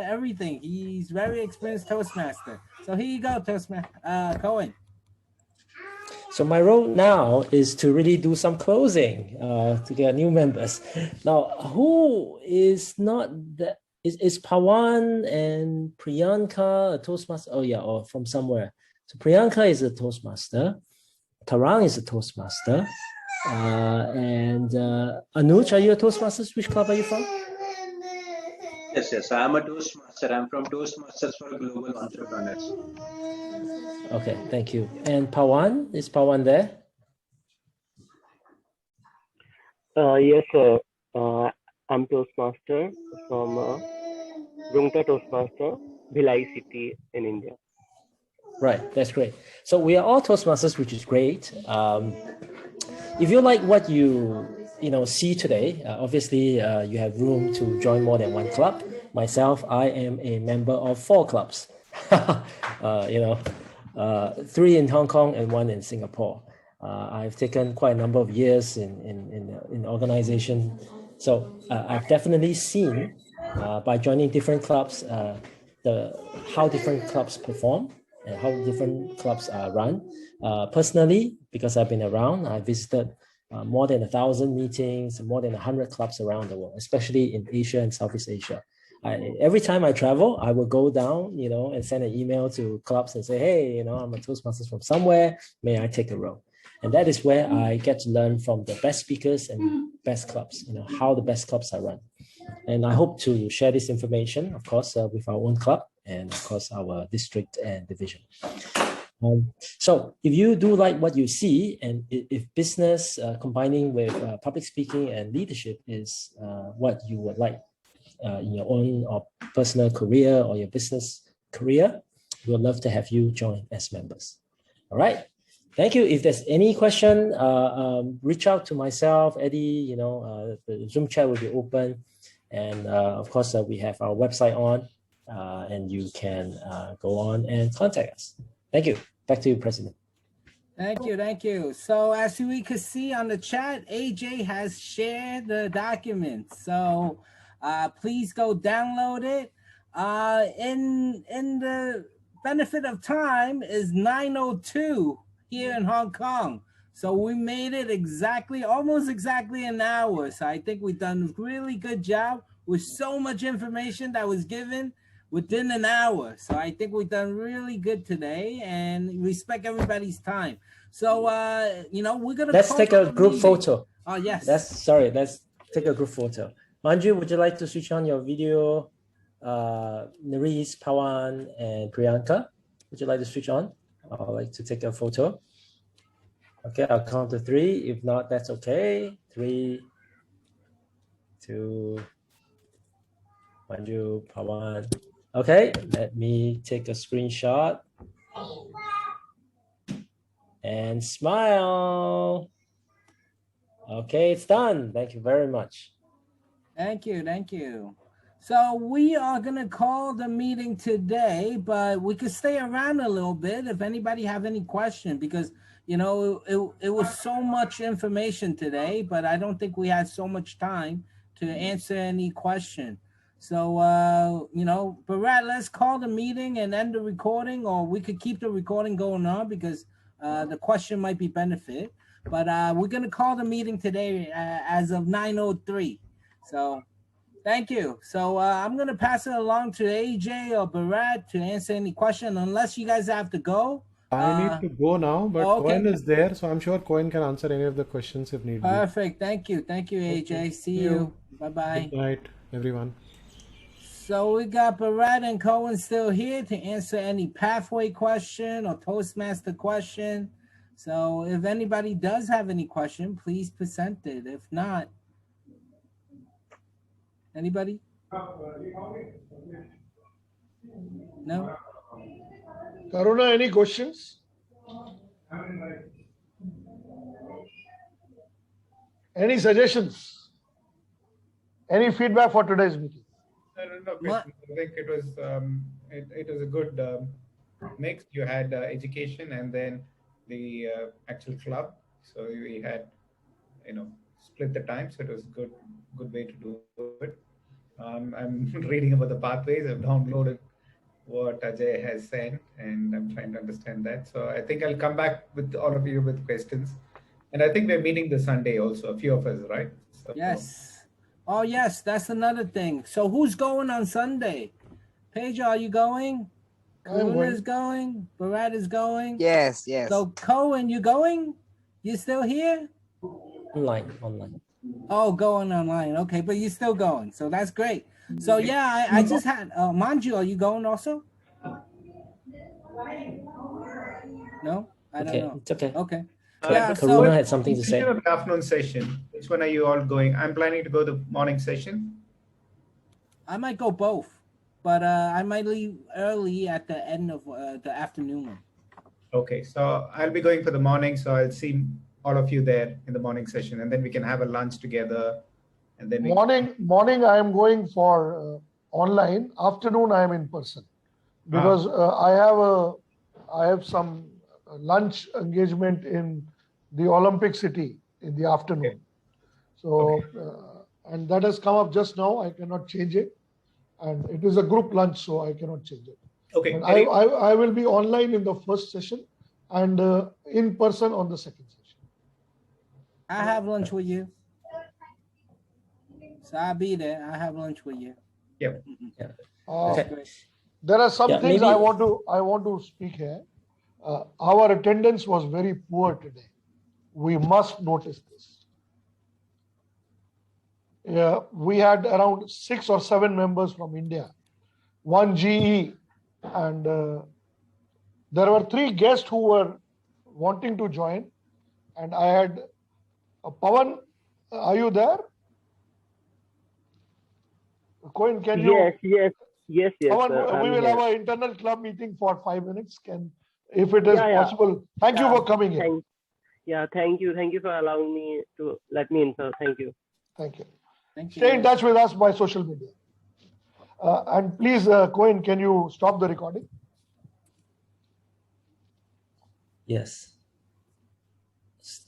everything. He's very experienced Toastmaster. So here you go, Toastmaster Cohen. So my role now is to really do some closing to get new members. Now, who is not that? Is Pawan and Priyanka a Toastmaster? Oh yeah, or from somewhere. So Priyanka is a Toastmaster. Tarang is a Toastmaster. And Anuj, are you a Toastmaster? Which club are you from? Yes, I am a Toastmaster. I'm from Toastmasters for Global Entrepreneurs. Okay, thank you. And Pawan, is Pawan there? Yes, sir. I'm Toastmaster from Rungta Toastmaster, Bhilai city in India. Right, that's great. So we are all Toastmasters, which is great. If you like what you see today, obviously you have room to join more than one club. Myself, I am a member of 4 clubs. 3 in Hong Kong and 1 in Singapore. I've taken quite a number of years in organization, so I've definitely seen by joining different clubs how different clubs perform and how different clubs are run. Personally, because I've been around, I visited more than 1,000 meetings, more than 100 clubs around the world, especially in Asia and Southeast Asia. Every time I travel, I will go down, and send an email to clubs and say, hey, I'm a Toastmaster from somewhere. May I take a role? And that is where I get to learn from the best speakers and best clubs, how the best clubs are run. And I hope to share this information, of course, with our own club and, of course, our district and division. So if you do like what you see, and if business combining with public speaking and leadership is what you would like in your own or personal career or your business career, we would love to have you join as members. All right. Thank you. If there's any question, reach out to myself, Eddie. The Zoom chat will be open. And of course, we have our website on, and you can go on and contact us. Thank you. Back to you, President. Thank you. So as we could see on the chat, AJ has shared the document. So please go download it. In the benefit of time is 9:02 here in Hong Kong. So we made it almost exactly an hour. So I think we've done a really good job with so much information that was given within an hour. So I think we've done really good today and respect everybody's time. So, we're going to... Let's take a group photo. Oh, yes. Let's take a group photo. Manju, would you like to switch on your video? Nerys, Pawan, and Priyanka, would you like to switch on? I'd like to take a photo. Okay, I'll count to 3. If not, that's okay. 3, 2, Manju, Pawan. Okay, let me take a screenshot. And smile. Okay, it's done. Thank you very much. Thank you. So we are going to call the meeting today, but we could stay around a little bit if anybody have any question, because, it was so much information today, but I don't think we had so much time to answer any question. So, Bharat, let's call the meeting and end the recording, or we could keep the recording going on because the question might be benefit. But we're going to call the meeting today as of 9:03. So thank you. So I'm going to pass it along to AJ or Bharat to answer any question, unless you guys have to go. I need to go now, but okay. Cohen is there, so I'm sure Cohen can answer any of the questions if need be. Perfect. Thank you, AJ. Okay. See you. Bye-bye. Good night, everyone. So we got Bharat and Cohen still here to answer any pathway question or Toastmaster question. So if anybody does have any question, please present it. If not, anybody? No? Karuna, any questions? Any suggestions? Any feedback for today's meeting? No question. I think it was it was a good mix. You had education and then the actual club. So we had, split the time. So it was good way to do it. I'm reading about the pathways. I've downloaded what Ajay has sent, and I'm trying to understand that. So I think I'll come back with all of you with questions. And I think we're meeting this Sunday also, a few of us, right? So, yes. Oh, yes, that's another thing. So who's going on Sunday? Paige, are you going? Karuna is going. Bharat is going. Yes, yes. So Cohen, you going? You still here? Online. Oh, going online. Okay, but you're still going. So that's great. So yeah, I just had Manju, are you going also? No, I don't know. It's okay. Okay. Yeah, Karuna had something to say. Speaking of the afternoon session, which one are you all going? I'm planning to go the morning session. I might go both, but I might leave early at the end of the afternoon one. Okay, so I'll be going for the morning, so I'll see all of you there in the morning session, and then we can have a lunch together. And then morning I am going for online. Afternoon I am in person because I have some lunch engagement in the Olympic City in the afternoon. Okay. So and that has come up just now. I cannot change it, and it is a group lunch, so I cannot change it. Okay. I will be online in the first session and in person on the second session. I have lunch with you. So I'll be there. I have lunch with you. Yep. There are some things I want to speak here. Our attendance was very poor today. We must notice this. Yeah, we had around 6 or 7 members from India, 1 GE, and there were 3 guests who were wanting to join, and I had Pawan. Are you there? Cohen, can you? Yes. Pawan, we will have an internal club meeting for 5 minutes. If it is possible. Thank you for coming in. Thank you for allowing me to let me in, sir. Thank you. Thank you. Stay in touch with us by social media. And please, Cohen, can you stop the recording? Yes.